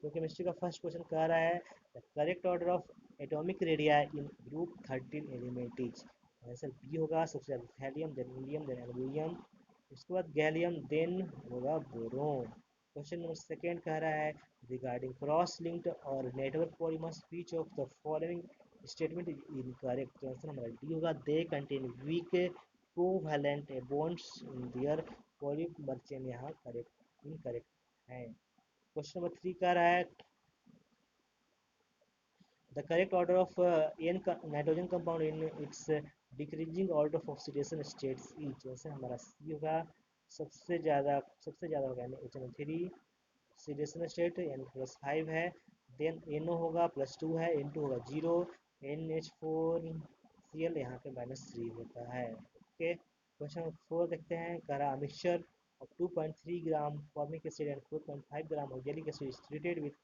A: तो केमिस्ट्री का फर्स्ट क्वेश्चन कह रहा है the correct order of atomic radii in group 13 element is. Answer B होगा सबसे ज्यादा thallium, then indium, then aluminium, उसके बाद गैलियम, देन होगा बोरोन। क्वेश्चन नंबर सेकेंड कह रहा है रिगार्डिंग क्रॉस लिंक्ड और network polymers which of the following statement is incorrect. तो आंसर हमारा डी होगा, they contain weak covalent bonds in their polymer chain, यहाँ करेक्ट इनकरेक्ट है। क्वेश्चन नंबर थ्री कह रहा है the correct order of nitrogen compound in its decreasing order of oxidation states each। जैसे हमारा सी होगा, सबसे ज़्यादा होगा यानी HNO3 ऑक्सीडेशन स्टेट यानी +5 है। देन NO होगा +2 है, N2 होगा 0, NH4Cl यहाँ पे -3 होता है। ओके, क्वेश्चन 4 देखते हैं। करा mixture of 2.3 gram formic acid and 4.5 gram oxalic acid is treated with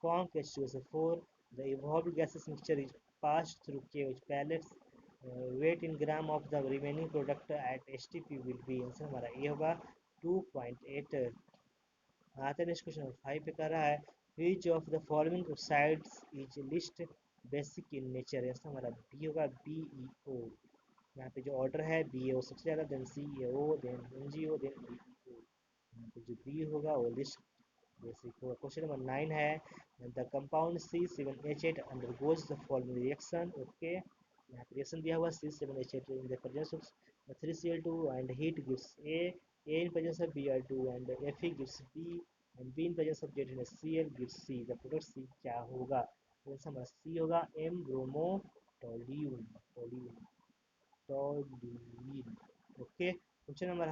A: conc H2SO4, the evolved gaseous mixture is passed through KOH pellets, weight in gram of the remaining product at STP will be। Answer हमारा ये होगा 2.8। आते हैं नेक्स्ट क्वेश्चन 5 पे कर रहा है which of the following sides is list basic in nature. ऐसा हमारा बी होगा, BeO। यहाँ पे जो ऑर्डर है BeO सबसे ज़्यादा, then CaO, then MgO, then BeO। यहाँ पे जो बी होगा वो लिस्ट बेसिक होगा। क्वेश्चन नंबर 9 है the compound C7H8 undergoes the following reaction. Okay, यहाँ पे रिएक्शन दिया हुआ C7H8 in the presence of 3Cl2 and heat gives A in presence of Br2 and Fe gives B and B in presence of ZnCl gives C। the product C क्या होगा? तो आंसर हमारा C होगा, M bromo toluene toluene toluene. Okay, question number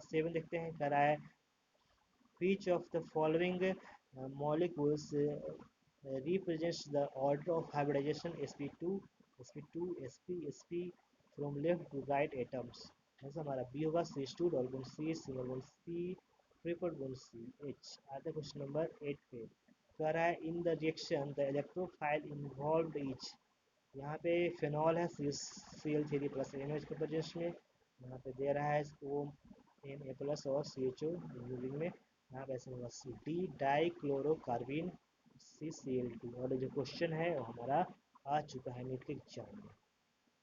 A: 7 देखते हैं। कह रहा है which of the following molecules represents the order of hybridization sp2 sp2 sp sp from left to right atoms। ऐसा हमारा बी होगा, CH2 double bond C single bond C triple bond C H। आते क्वेश्चन नंबर 8 पे कह रहा है in the reaction the electrophile involved is. यहाँ पे फेनॉल है Cl3 प्लस NH के प्रेजेंस में, यहाँ पे दे रहा है O Na प्लस और CHO यूरिन में, यहाँ पे ऐसे होगा डी डाई क्लोरोकार्बिन CCl2। और जो क्वेश्चन है वो हमारा आ चुका है नीट के एग्जाम में।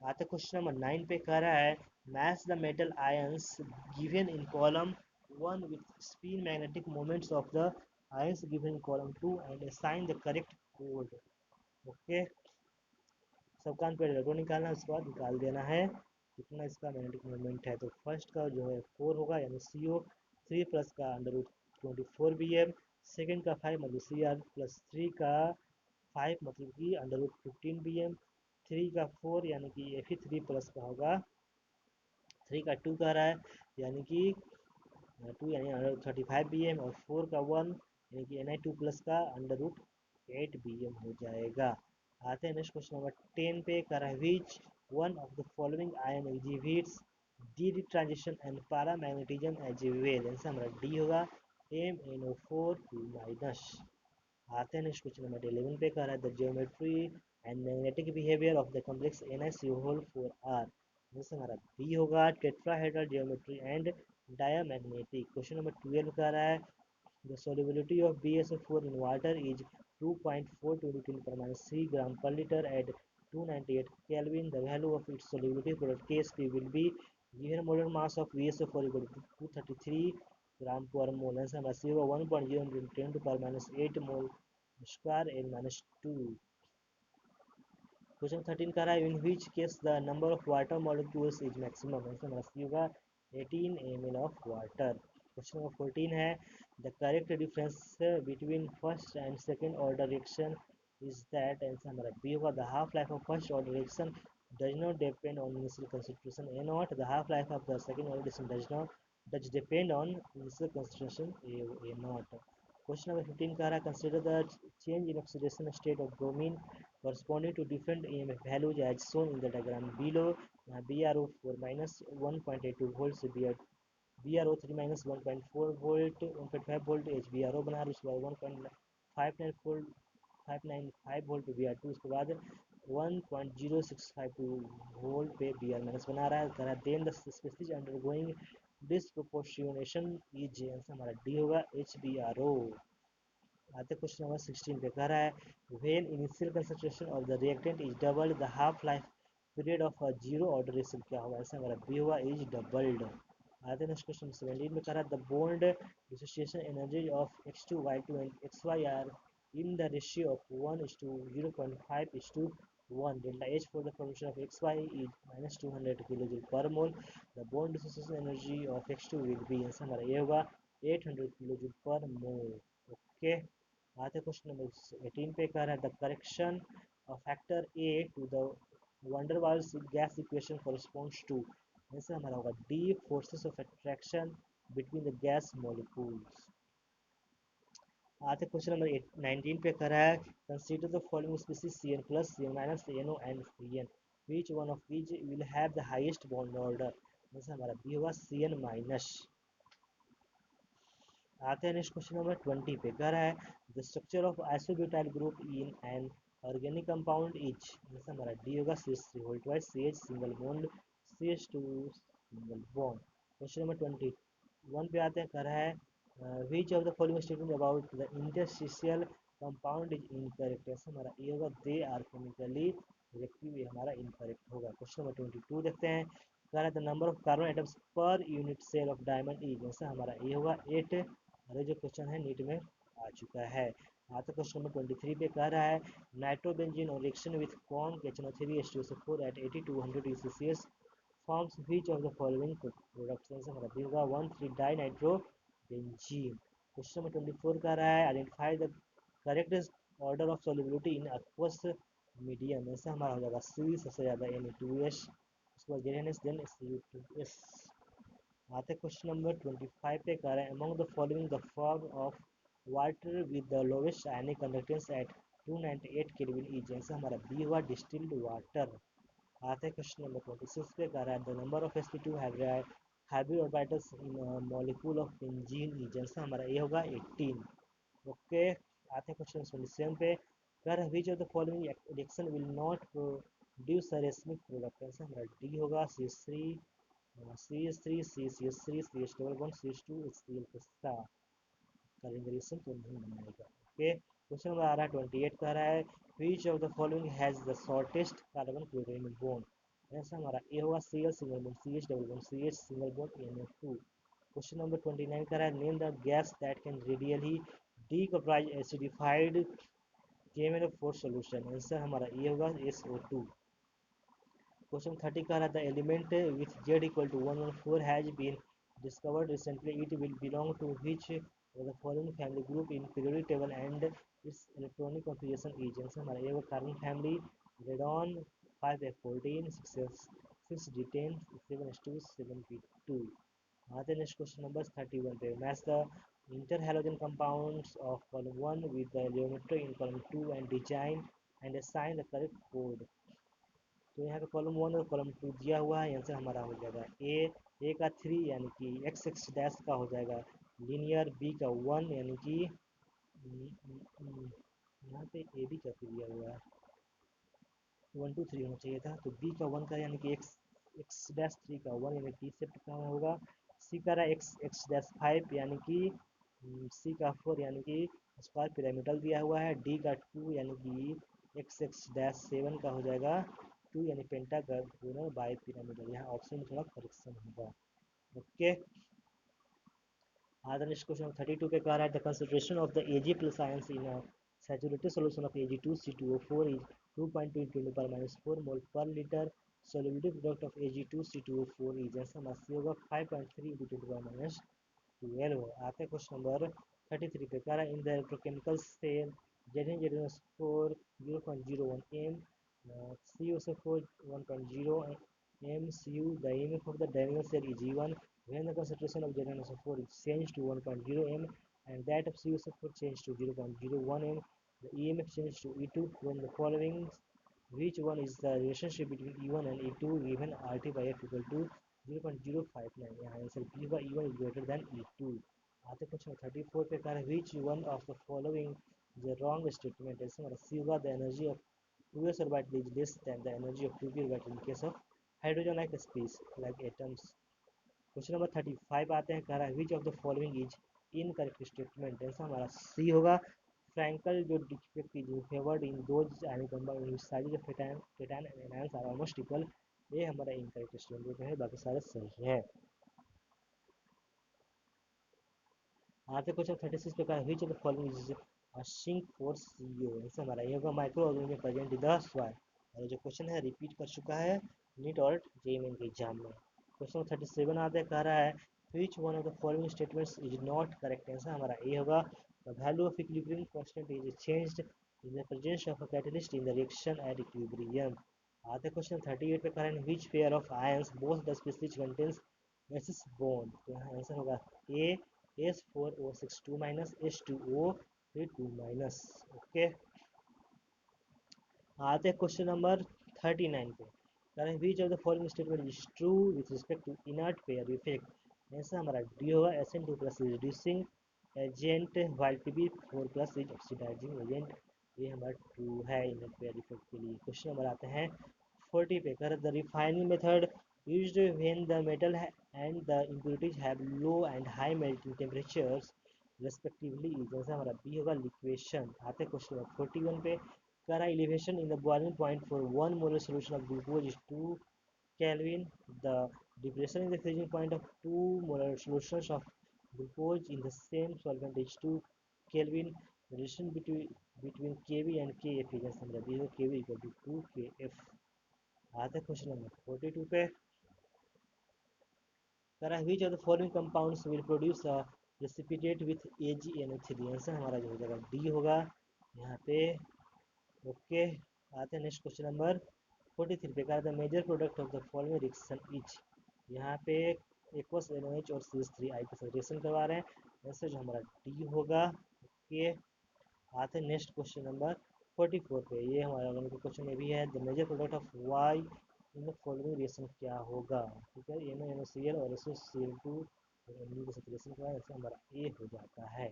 A: आता क्वेश्चन नंबर 9 पे कह रहा है match the metal ions given in column 1 with spin magnetic moments of the ions given in column 2 and assign the correct code. Okay, सब कान पे इलेक्ट्रॉन निकालना है, उसके बाद निकाल देना है कितना इसका मैग्नेटिक मोमेंट है। तो फर्स्ट का जो है 4 होगा यानी CO3 प्लस का √24 Bm, सेकेंड का 5 मतलब Cr प्लस 3 का 5 मतलब कि √15 Bm, 3 का 4 यानी कि Fe3 प्लस का होगा 3 का 2 कह रहा है यानी कि 2 यानी √35 Bm, और 4 का 1 यानी कि Ni2 प्लस का √8 Bm हो जाएगा। आते हैं नेक्स्ट क्वेश्चन नंबर 10 पे कर रहा है which one of the following ion exhibits D transition and paramagnetism as well. Answer हमारा डी होगा, MnO4 2-। आते हैं नेक्स्ट क्वेश्चन नंबर 11 पे कर रहा है the geometry and magnetic behaviour of the complex NiCO4 are. Answer हमारा बी होगा, tetrahedral geometry and diamagnetic. Question number 12 का रहा है the solubility of BSO4 in water is 2.42 10⁻³ gram per liter at 298 Kelvin। The value of its solubility product Ksp will be given molar mass of BSO4 equal to 233 gram per mole। Answer हमारा सी होगा 1.0 × 10⁻8 मोल स्क्वायर N-2। क्वेश्चन 13 कह रहा है in which case the number of water molecules is maximum. Answer हमारा सी होगा 18 ml of water. Question number 14 है the correct difference between first and second order reaction is that. Answer हमारा बी होगा the half life of first order reaction does not depend on initial concentration A naught, the half life of the second order reaction does depend on initial concentration A not. Question number 15 कह रहा है consider the change in oxidation state of bromine corresponding to different EMF values as shown in the diagram below। BrO4 minus 1.82 volts, BrO3 minus 1.4 volt 1.5 volt HBrO बना रहा है, उसके बाद 1.59 volt 595 वोल्ट Br2, उसके बाद 1.0652 वोल्ट पे Br माइनस बना रहा है। कह रहा है then the species undergoing disproportionation is. Answer हमारा डी होगा, HBrO। आते क्वेश्चन नंबर 16 पे कह रहा है when initial concentration of the reactant is doubled the half life period of a zero order reaction क्या होगा। ऐसा हमारा बी होगा, इज डबल्ड। आते हैं नेक्स्ट क्वेश्चन 17 में कह रहा है the bond dissociation energy of X2Y2 and XY are in the ratio of 1:0.5:1. Delta H for the formation of XY is minus 200 kJ per mole. The bond dissociation energy of X2 will be answer हमारा ये होगा 800 kJ per mole. ओके, आते क्वेश्चन नंबर 18 पे कह रहा है the correction of factor A to the van der Waals gas equation corresponds to answer हमारा होगा D forces of attraction between the gas molecules. आते क्वेश्चन नंबर 19 पे कर रहा है consider the following species Cn plus Cn minus NO and Cn which one of which will have the highest bond order जैसे हमारा बी होगा Cn माइनस। आते हैं नेक्स्ट क्वेश्चन नंबर 20 पे कह रहा है the structure of isobutyl group in an organic compound is जैसे हमारा डी होगा CH3 whole twice CH single bond CH2 single bond. Question number 21 पे आते हैं कह रहा है which of the following statement about the interstitial compound is incorrect जैसे हमारा ए होगा दे आर केमिकली रिएक्टिव, ये हमारा इनकरेक्ट होगा। क्वेश्चन नंबर 22 देखते हैं कह रहा है the number of carbon atoms per unit cell of diamond is जैसे हमारा ए होगा 8 और ये जो क्वेश्चन है नीट में आ चुका है। आता क्वेश्चन नंबर 23 पे कह रहा है नाइट्रोबेंजीन और reaction with conc HNO3H2SO4 at 8200 C forms which of the following products answer हमारा बी होगा 1,3 डाइनाइट्रोबेंजीन। क्वेश्चन नंबर 24 कह रहा है identify the correct order of solubility in aqueous medium ऐसा हमारा हो जाएगा सी सबसे ज़्यादा Na2H, उसके बाद ग्रेनेस देन Cu2S। आते क्वेश्चन नंबर 25 पे कह रहे हैं among the following the form of water with the lowest ionic conductance at 298 kelvin is answer हमारा बी हुआ डिस्टिल्ड वाटर। आते क्वेश्चन नंबर 26 पे कह रहा है the number of sp2 hybrid orbitals in molecule of benzene is answer हमारा ए होगा 18। ओके, आते क्वेश्चन 27 पे कह रहा है which of the following reaction will not produce a racemic product answer हमारा डी होगा CH3 CH3 CCH3 CH double bond CH2 HCl के साथ करेंगे रिएक्शन तो नहीं बनाएगा। ओके, क्वेश्चन नंबर आ रहा है 28 कह रहा है which of the following has the shortest carbon chlorine bond ऐसा हमारा ए होगा Cl single bond CH double bond CH single bond NO2। Question number 29 कह रहा है name the gas that can readily decompose acidified KMnO4 solution answer हमारा ए होगा SO2। क्वेश्चन 30 का रहा था element with Z equal to 114 has been discovered recently. It will belong to which of the following family group in periodic table and its electronic configuration is answer हमारा ये carbon family radon 5F14 6D10 7s2 7p2। आते हैं नेक्स्ट क्वेश्चन नंबर 31 पे match the inter halogen compounds of column 1 with the geometry in column 2 and design and assign the correct code. तो यहाँ पे कॉलम 1 और कॉलम 2 दिया हुआ है, आंसर हमारा हो जाएगा ए का 3 यानी कि एक्स एक्स डैश का हो जाएगा लीनियर, बी का 1 यानी कि यहाँ पे ए बी करके दिया हुआ है 1 2 3 होना चाहिए था, तो बी का 1 का यानी कि एक्स एक्स डैश 3 का 1 यानी टी सेट का होगा। सी का रहा एक्स एक्स डैश 5 यानी कि सी का 4 यानी कि स्क्वायर पिरामिडल दिया हुआ है। डी का 2 यानी कि एक्स एक्स डैश 7 का हो जाएगा 2 यानी पेंटागोनल बाई पिरामिडल। यहाँ ऑप्शन में थोड़ा करेक्शन होगा। ओके, आज नेक्स्ट क्वेश्चन 32 पे कह रहा है the concentration of the Ag plus ions in saturated solution of Ag2C2O4 is 2.2 × 10⁻⁴ मोल पर litre. Solubility product of Ag2C2O4 is answer हमारा होगा 5.3 × 10⁻12। आते हैं क्वेश्चन नंबर 33 पे कह रहा है in the electrochemical cell Zn score 0.01 m CuSO4 1.0 MCu, the EMF of the diagonal cell is E1 when the concentration of ZnSO4 is changed to 1.0 m and that of CuSO4 changed to 0.01 m. The EMF changes to E2 from the following which one is the relationship between E1 and E2 given RT by F equal to 0.059। यहाँ आंसर बी होगा E1 is greater than E2। आते क्वेश्चन 34 पे कह रहा है which one of the following is a wrong statement। ऐसे हमारा सी होगा the energy of 2s orbital is less than the energy of 2p orbital in case of hydrogen like species like atoms। Question number 35 आते हैं कह रहा है which of the following is incorrect statement answer हमारा सी होगा फ्रैंकल जो defect is favoured in those ionic compound which size of टिटैन and ions are almost equal. ये हमारा इनकरेक्ट स्टेटमेंट है, बाकी सारे सही है। आते क्वेश्चन 36 पे कहा which of the following is sink for CO, answer हमारा ये होगा microorganism present in the soil. और जो क्वेश्चन है रिपीट कर चुका है नीट और जेईई के एग्जाम में। क्वेश्चन 37 आते कह रहा है which one of the following statements is not correct, answer हमारा ये होगा the value of equilibrium constant is changed in the presence of a catalyst in the reaction at equilibrium. आते क्वेश्चन 38 पे कह रहे हैं which pair of ions both the species contains SS bond, तो यहाँ आंसर होगा ए S4O6 2 minus H2O 2 minus। Okay, आते हैं क्वेश्चन नंबर 39 पे। करें which of the following statement is true with respect to inert pair effect, answer हमारा डी होगा SN2 plus is reducing agent while PB4 plus is oxidising agent, ये हमारा ट्रू है इनर्ट पेयर इफेक्ट के लिए। क्वेश्चन नंबर आते हैं 40 पे। कर the refining method used when the metal and the impurities have low and high melting temperatures respectively is, जैसा हमारा बी होगा लिक्वेशन। आते क्वेश्चन नंबर 41 पे। करा elevation in the boiling point for 1 molar solution of glucose is 2 Kelvin, the depression in the freezing point of 2 molar solutions of glucose in the same solvent is 2 Kelvin, the relation between Kv and Kf is, जैसा हमारा बी होगा Kv equal to 2 Kf। आते क्वेश्चन नंबर 42 पे। करा which of the following compounds will produce a precipitate with AgNO3, answer हमारा जो हो जाएगा डी होगा यहाँ पे। ओके, आते हैं नेक्स्ट क्वेश्चन नंबर 43 पे। कहा the major product of the following reaction is, यहाँ पे एक्वस NOH और CH3 के साथ रिएक्शन करवा रहे हैं, आंसर जो हमारा डी होगा। ओके, आते हैं नेक्स्ट क्वेश्चन नंबर 44 पे। ये हमारा क्वेश्चन ये भी है the major product of Y in the following reaction क्या होगा, ठीक है। NaNOCl और SOCl2 और एमयू के साथ रिएक्शन करवाएं, ऐसे हमारा ए हो जाता है।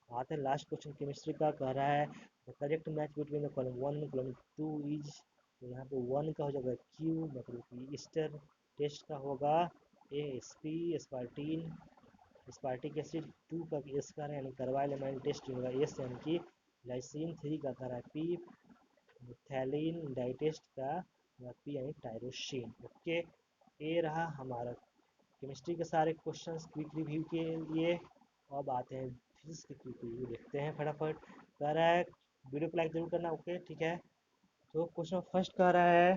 A: आते हैं लास्ट क्वेश्चन केमिस्ट्री का। कह रहा है the correct match between the column 1 and column 2 is, तो यहाँ पे 1 का हो जाएगा क्यू मतलब कि ईस्टर, टेस्ट का होगा ASP स्पार्टीन स्पार्टिक एसिड, 2 का एस का यानी कार्बाइल एमाइन टेस्ट होगा एस, यानी कि लाइसिन, 3 का कर रहा है पी, थैलिन डाइटेस्ट का पी यानी टायरोसिन। ओके, ये रहा हमारा केमिस्ट्री के सारे क्वेश्चंस क्विक रिव्यू के लिए। अब आते हैं फिजिक्स के क्विक रिव्यू, देखते हैं फटाफट। कह रहा है वीडियो को लाइक जरूर करना, ओके ठीक है। तो क्वेश्चन फर्स्ट कह रहा है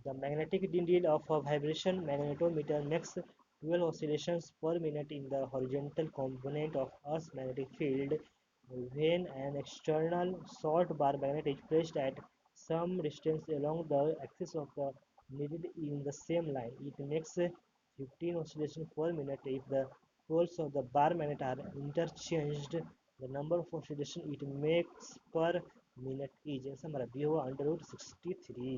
A: the magnetic needle of a vibration magnetometer makes 12 oscillations per minute in the horizontal component of Earth's magnetic field. When an external short bar magnet is placed at some distance along the axis of the needle in the same line, it makes 15 oscillations per minute. If the poles of the bar magnet are interchanged, the number of oscillations it makes per minute is, ऐसा हमारा बी होगा √63।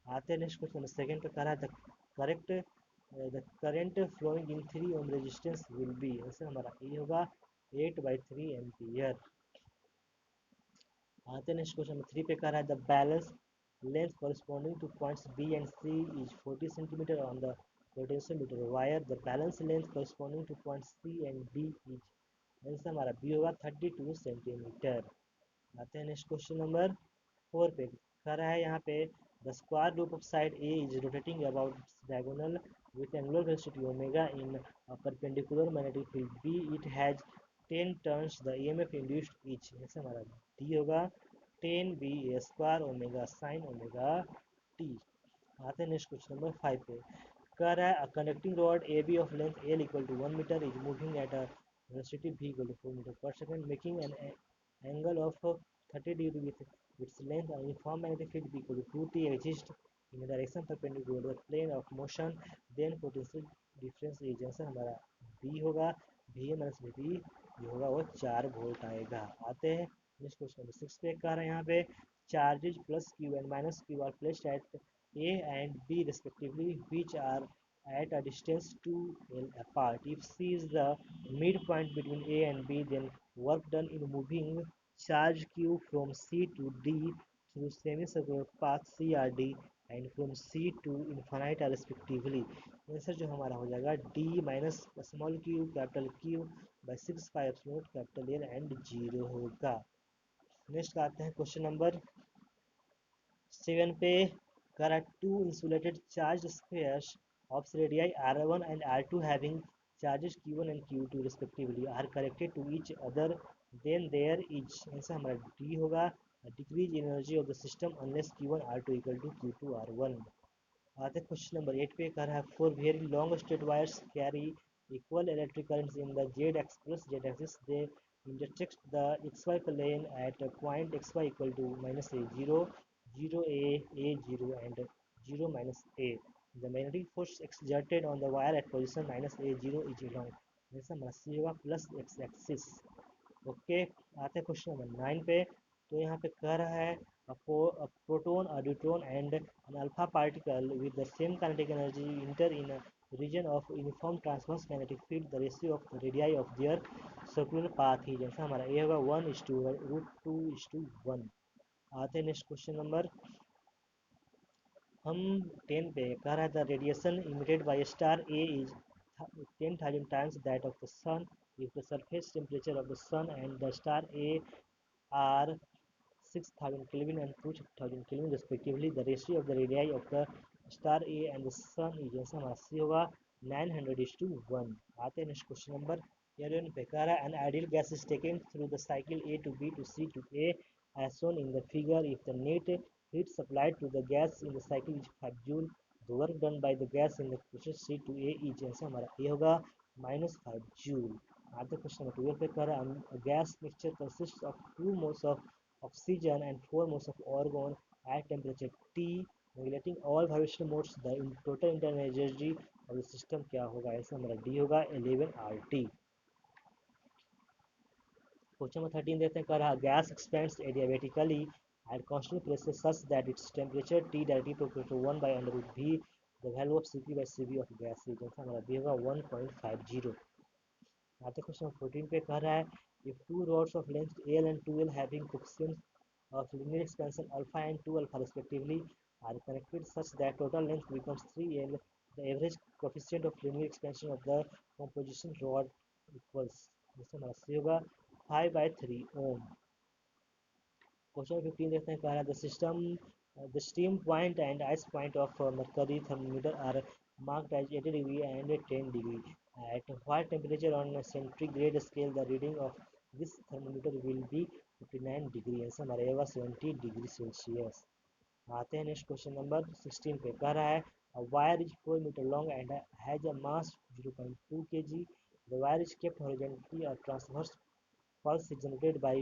A: आते हैं नेक्स्ट क्वेश्चन सेकंड पे। कह रहा है the current flowing in 3 ohm resistance will be, answer हमारा ये होगा 8/3 एम्पियर। आते हैं नेक्स्ट क्वेश्चन 3 पे। कह रहा है the balance length corresponding to points B and C is 40 cm on the potentiometer wire. The balance length corresponding to points C and D is, answer हमारा बी होगा 32 सेंटीमीटर। आते हैं नेक्स्ट क्वेश्चन नंबर 4 पे। कह रहा है यहाँ पे the square root of side A is rotating about diagonal with angular velocity omega in perpendicular magnetic field B, it has 10 turns, the EMF induced is, ऐसे हमारा डी होगा 10 B² omega sine omega T. आते हैं नेक्स्ट क्वेश्चन नंबर 5 पे। कह रहा है conducting rod A B of length L equal to 1 metre is moving at a velocity v equal to 4 metre per second making an angle of 30 degree with its length and uniform magnetic field B equal to 2T exist in a direction perpendicular to the plane of motion, then potential difference is, answer हमारा B होगा VA माइनस VB, जो होगा वो 4 वोल्ट आएगा। आते हैं नेक्स्ट क्वेश्चन नंबर 6 पे। कह रहे हैं यहाँ पे charges plus Q and minus Q are placed at A and B respectively which are at a distance 2L apart. If C is the midpoint between A and B, then work done in moving charge Q from C to D through semicircular path CRD and from C to infinite respectively, answer जो हमारा हो जाएगा D minus small Q capital Q by 6π capital L and 0 होगा। नेक्स्ट आते हैं क्वेश्चन नंबर 7 पे। कर to insulated charged spheres of radii R1 and R2 having charges Q1 and Q2 respectively are connected to each other, then there is answer हमारा D होगा decrease energy of the system unless Q1 R2 equal to Q2 R1। आते क्वेश्चन नंबर 8 पे कर रहा है four very long straight wires carry equal electric currents in the Z x plus Z axis they intersect the xy plane at a point xy equal to minus a 0 0 a 0 and 0 minus a the magnetic force exerted on the wire at position minus a 0 is along जैसा मसी होगा प्लस एक्स एक्सिस। ओके आते हैं क्वेश्चन नंबर 9 पे। तो यहाँ पे कह रहा है a proton, a neutron and an alpha particle with the same kinetic energy enter in a region of uniform transverse magnetic field, the ratio of the radii of their circular path ही जैसा हमारा ये होगा 1:√2:1। आते हैं नेक्स्ट क्वेश्चन नंबर हम 10 पे कह रहा था radiation emitted by star A is 10,000 times that of the sun if the surface temperature of the sun and the star A are 6,000 Kelvin and 2,000 Kelvin respectively. The ratio of the radii of the star A and the sun is जैसा हमारा C होगा 900:1। आते हैं नेक्स्ट क्वेश्चन नंबर 11 पे कह रहा है an ideal gas is taken through the cycle A to B to C to A as shown in the figure if the net heat supplied to the gas in the cycle is 5 joule. The work done by the gas in the process C to A is जैसा हमारा A होगा -5 joule। आते क्वेश्चन नंबर 12 पे कह रहा है a gas mixture consists of 2 moles of oxygen and 4 moles of argon at temperature T regulating all vibrational modes the total internal energy of the system क्या होगा ऐसा हमारा D होगा 11 RT। क्वेश्चन नंबर 13 देखते हैं कह रहा gas expends adiabatically at constant pressure such that its temperature T directly proportional to 1 by under root V the value of Cp by Cv of gas is जैसा हमारा B होगा 1.50। आते क्वेश्चन 14 पे कह रहा है if two rods of length L and 2L having coefficients of linear expansion alpha and 2 alpha respectively are connected such that total length becomes 3L the average coefficient of linear expansion of the composition rod equals जैसे हमारा C होगा 5/3 ohm। क्वेश्चन 15 देखते हैं कह रहा है the steam point and ice point of mercury thermometer are marked as 80 degree and 10 degree at what temperature on a centigrade scale the reading of this thermometer will be 59 degree ऐसा हमारा होगा 70 डिग्री सेल्सियस। आते हैं नेक्स्ट क्वेश्चन नंबर 16 पे कह रहा है a wire is 4 meter long and has a mass 0.2 kg the wire is kept horizontally a transverse pulse is generated by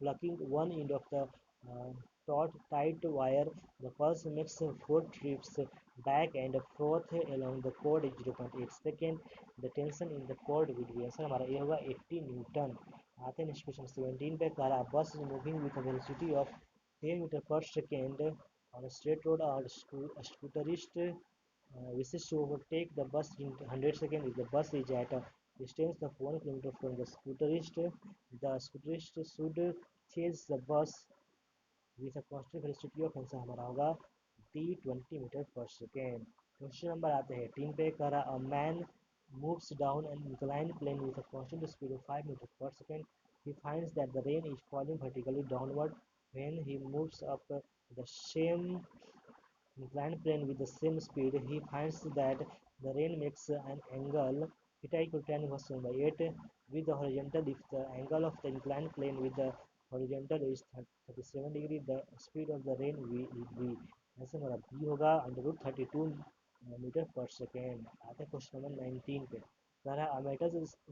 A: plucking one end of the taut tight wire. The pulse makes 4 trips back and forth along the cord is 0.8 second. The tension in the cord will be answer हमारा ये होगा 80 न्यूटन। आते हैं नेक्स्ट क्वेश्चन 17 पे कह रहा बस is moving with a velocity of 10 meter per second on a straight road or scooterist wishes to overtake the bus in 100 seconds if the bus is at a distance of 1 kilometer from the scooterist. The scooterist should chase the bus with a constant velocity of answer हमारा होगा t 20 metre per second. Question number आते हैं 3 पे कह रहा a man moves down an inclined plane with a constant speed of 5 meter per second. He finds that the rain is falling vertically downward when he moves up the same inclined plane with the same speed. He finds that the rain makes an angle theta equal to tan inverse 1 by 8 with the horizontal. If the angle of the inclined plane with the horizontal is 37 degree, the speed of the rain will be ऐसे हमारा b होगा √32 मीटर पर सेकेंड। आते हैं क्वेश्चन नंबर 19 पे कह रहा है a metal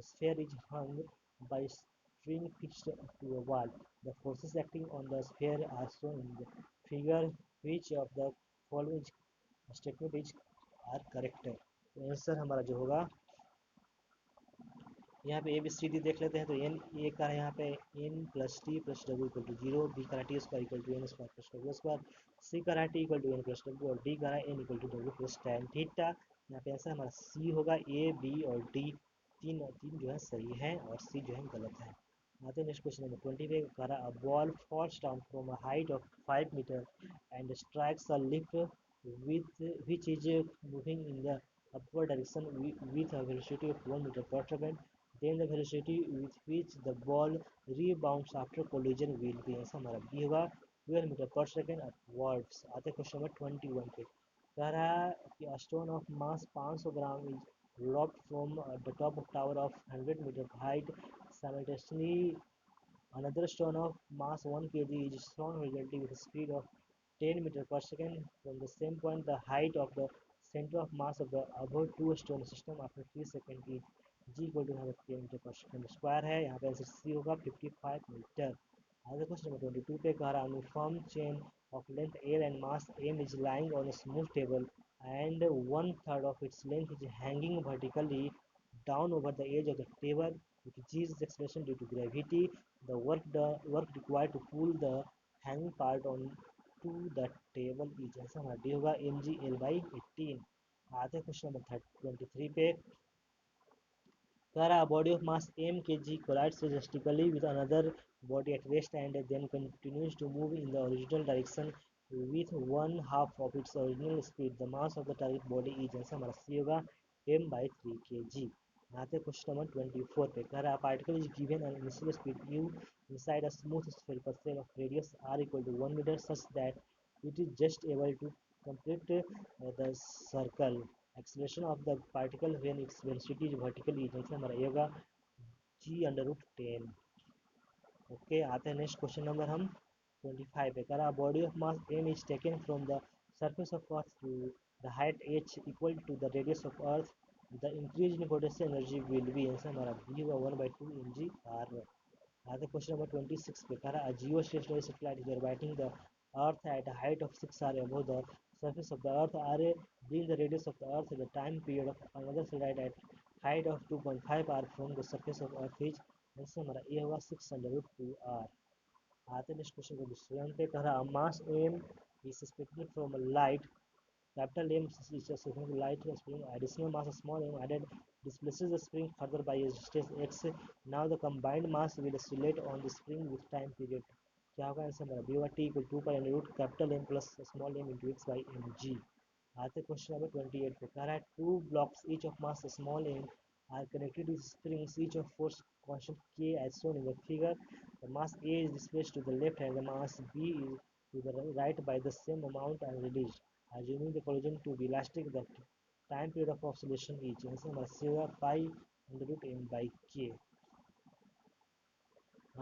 A: sphere is hung by string fixed to a wall. The forces acting on the sphere are shown in the figure. Which of the following statement is are correct. तो आंसर हमारा जो होगा यहाँ पे ए बी सी डी देख लेते हैं। तो एन ए का है यहाँ पे N plus T plus W equal to 0, B का T square equal to N square plus W square, C का है T equal to N plus W और डी का है N equal to W plus tan theta. यहाँ पे आंसर हमारा सी होगा। ए बी और डी तीन और तीन जो है सही है और सी जो है गलत है। आते हैं नेक्स्ट क्वेश्चन नंबर 20 पे कह रहा a ball falls down from a height of 5 meter and strikes a leaf which is moving in the upward direction with a velocity of 1 meter per second. Then the velocity with which the ball rebounds after collision will be ऐसा हमारा बी होगा 12 मीटर पर सेकेंड अपवर्ड्स। आते हैं क्वेश्चन नंबर 21 पे कह रहा है कि a stone of mass 500 gram is lobbed from the top of tower of 100-meter height. Simultaneously, another stone of mass 1 kg is thrown horizontally with a speed of 10 meters per second from the same point. The height of the center of mass of the above two stone system after 3 seconds is g equal to 10 metre पर सेकंड स्क्वायर है। यहाँ पे आंसर सी होगा 55 मीटर। आगे क्वेश्चन नंबर 22 पे कह रहा है uniform chain of length L and mass M is lying on a smooth table and one third of its length is hanging vertically down over the edge of the table with G's acceleration due to gravity. The work required to pull the hanging part on to the table is ऐसा हमारा डी होगा mg/L/18। आते हैं क्वेश्चन नंबर 23 पे a body of mass m kg collides drastically with another body at rest and then continues to move in the original direction with one half of its original speed. The mass of the target body is ऐसा हमारा सी होगा m/3 kg। आते क्वेश्चन नंबर 24 पे कह रहा particle is given an initial speed u inside a smooth spherical shell of radius r equal to 1 meter such that it is just able to complete the circle. Acceleration of the particle when its velocity is vertical is जैसे हमारा ये होगा g/10। ओके आते हैं नेक्स्ट क्वेश्चन नंबर हम 25 पे करा body of mass m is taken from the surface of earth to the height h equal to the radius of earth. The increase in potential energy will be answer हमारा b होगा 1/2 mg/r। आगे क्वेश्चन नंबर 26 पे कह रहा है geostationary satellite is orbiting the earth at a height of 6 r above the surface of the earth r being the radius of the earth. The time period of another satellite at height of 2.5 r from the surface of earth is answer हमारा ए होगा 6/2r। आते हैं नेक्स्ट क्वेश्चन को दूसरे पे कह रहा मास m is suspended from a light capital M is suspended light spring additional mass small m added displaces the spring further by a distance x. Now the combined mass will oscillate on the spring with time period। क्या होगा आंसर हमारा बी होगा T equal 2 pi under root capital M plus small M into X by M G. आते क्वेश्चन नंबर 28 पे कह रहा है two blocks each of mass small M are connected with springs each of force constant k as shown in the figure. The mass A is displaced to the left and the mass B is to the right by the same amount and released. Assuming the collision to be elastic, the time period of oscillation is answer हमारा सी होगा pi under root M by K.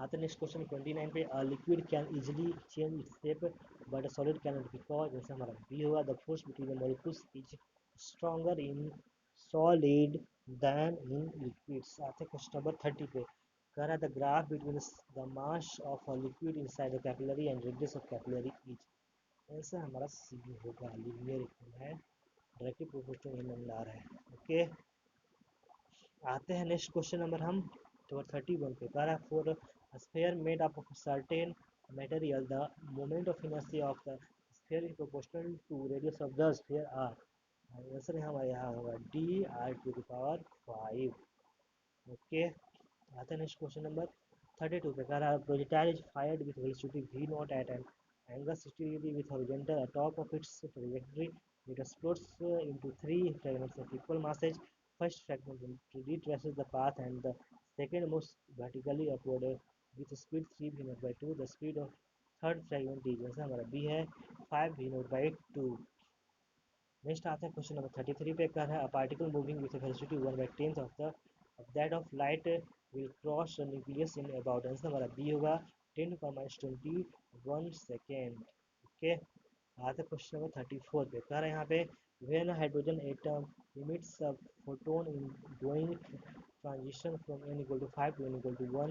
A: आते नेक्स्ट क्वेश्चन 29 पे liquid can easily change its shape but a solid can not because जैसे हमारा बी होगा the force between the molecules is stronger in solid than in liquids. आते क्वेश्चन नंबर 30 पे कह रहा है the graph between the mass of a liquid inside the capillary and radius of capillary is answer हमारा सी होगा लीनियर इक्वेशन है डायरेक्टली प्रोपोर्शनल एमएलआर है। ओके आते हैं नेक्स्ट क्वेश्चन नंबर हम 31 पे कह रहा है for sphere made up of certain material the moment of inertia of the sphere is proportional to radius of the sphere r। Answer हमारे यहाँ होगा डी r⁵। ओके आते हैं नेक्स्ट क्वेश्चन नंबर 32 पे कह रहा है projectile is fired with velocity v naught at an angle 60 degree with horizontal top of its trajectory. It explodes into three fragments of equal masses. First fragment retraces the path and the second moves vertically upward with speed 3 v naught by 2। The speed of third fragment is जैसा हमारा b है 5 v naught by 2। नेक्स्ट आता है क्वेश्चन नंबर 33 पे कर रहा है a particle moving with velocity 1/10 of that of light will cross the nucleus in about answer हमारा बी होगा 10 - 21 सेकेंड। ओके आता है क्वेश्चन नंबर 34 पे कह रहा है यहाँ पे when hydrogen atom emits a photon in going transition from n equal to 5 to n equal to 1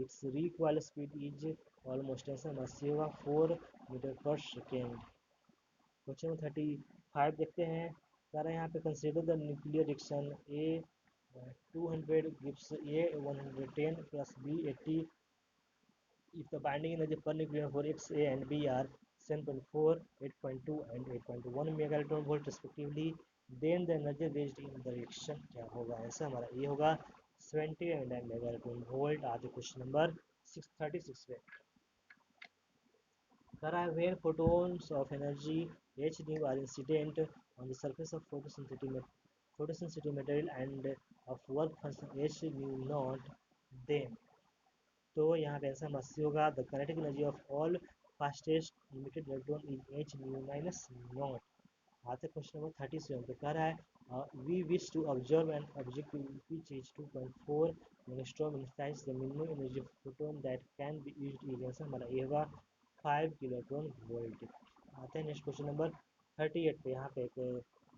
A: its recoil speed is almost ऐसा हमारा सी होगा 4 मीटर पर सेकेंड। क्वेश्चन 35 देखते हैं कह रहे हैं यहाँ पे consider the nuclear reaction A 200 gives A 110 plus B 80 if the binding energy per nucleon for x a and b are 7.4 8.2 and 8.1 mega electron volt respectively then the energy raised in the reaction क्या होगा आंसर हमारा ये होगा 70 and mega electron volt। आगे क्वेश्चन नंबर 636 पे when photons of energy h nu are incident on the surface of photosensitive material and of work function h nu naught then तो यहाँ पे आंसर मस्सी होगा the kinetic energy of all fastest emitted electron is h nu minus naught. आते क्वेश्चन नंबर 37 पे कह रहा है we wish to observe an object which is 2.4 angstrom in size the minimum energy photon that can be used is answer हमारा ये होगा 5 किलोटोन वोल्ट। आते हैं नेक्स्ट क्वेश्चन नंबर 38 पे। यहाँ पे एक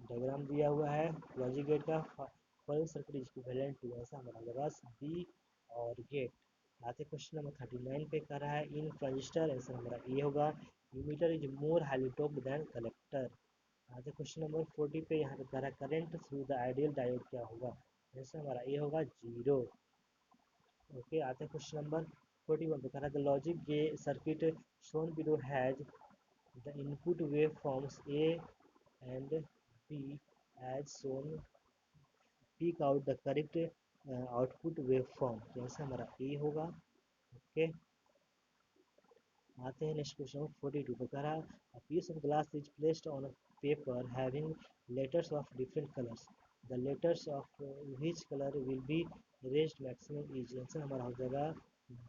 A: डायग्राम दिया हुआ है लॉजिक गेट का। Following circuit is equivalent to answer हमारा होगा बी और गेट। आते क्वेश्चन नंबर 39 पे कर रहा है इन ट्रांजिस्टर आंसर हमारा ये होगा emitter is more highly doped than collector. आते क्वेश्चन नंबर 40 पे। यहाँ पे कह रहा है current through the ideal diode क्या होगा, आंसर हमारा ये होगा 0। ओके, आते हैं क्वेश्चन नंबर 41 पे। कह रहा है the logic gate circuit shown below has the input wave forms A and B as shown, pick out the correct output wave form, तो आंसर हमारा ए होगा। ओके, आते हैं नेक्स्ट क्वेश्चन 42 पे। कह रहा है piece of glass is placed on a paper having letters of different colours, the letters of which colour will be raised maximum is, answer हमारा हो जाएगा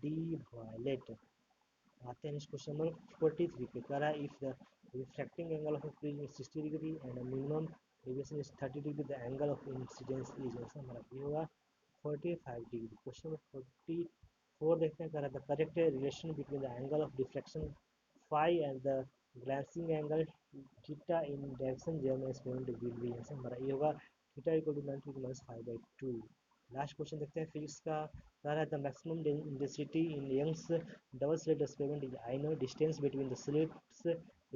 A: डी वायलेट। आते हैं नेक्स्ट क्वेश्चन नंबर 43 पे। कह रहा है if the refracting angle of a prism is 60 degree and minimum deviation is 30 degree the angle of incidence is, answer हमारा ये होगा 45 डिग्री। क्वेश्चन नंबर 44 देखते हैं। कह रहा है the correct relation between the angle of deflection phi and the glancing angle theta in direction Germer experiment will be, answer हमारा ये होगा theta equal to 9 - 5/2। Last question देखते हैं फिजिक्स का। कह रहा है the maximum density in Young's double slit experiment is I know distance between the slits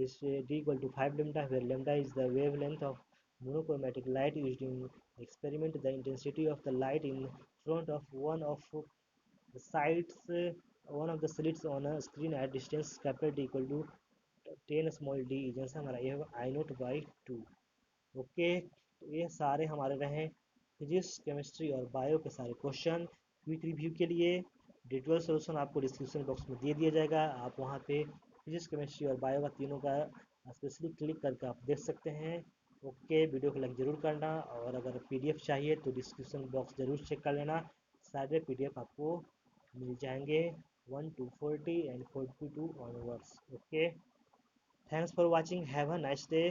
A: is d equal to 5 lambda, where lambda is the wavelength of monochromatic light used in the experiment. The intensity of the light in front of the sides one of the slits on a screen at distance capital D equal to 10 small d is answer हमारा ये होगा I नोट बाई 2। ओके, तो ये सारे हमारे रहे फिजिक्स केमिस्ट्री और बायो के सारे क्वेश्चन। क्विक रिव्यू के लिए डिटेल सोल्यूशन आपको डिस्क्रिप्शन बॉक्स में दे दिया जाएगा, आप वहाँ पे फिजिक्स केमिस्ट्री और बायो का तीनों का स्पेशली क्लिक करके आप देख सकते हैं। ओके, वीडियो को लाइक ज़रूर करना, और अगर पीडीएफ चाहिए तो डिस्क्रिप्शन बॉक्स ज़रूर चेक कर लेना, सारे पीडीएफ आपको मिल जाएंगे 1 to 40 and 42 onwards। Okay, thanks for watching, have a nice day.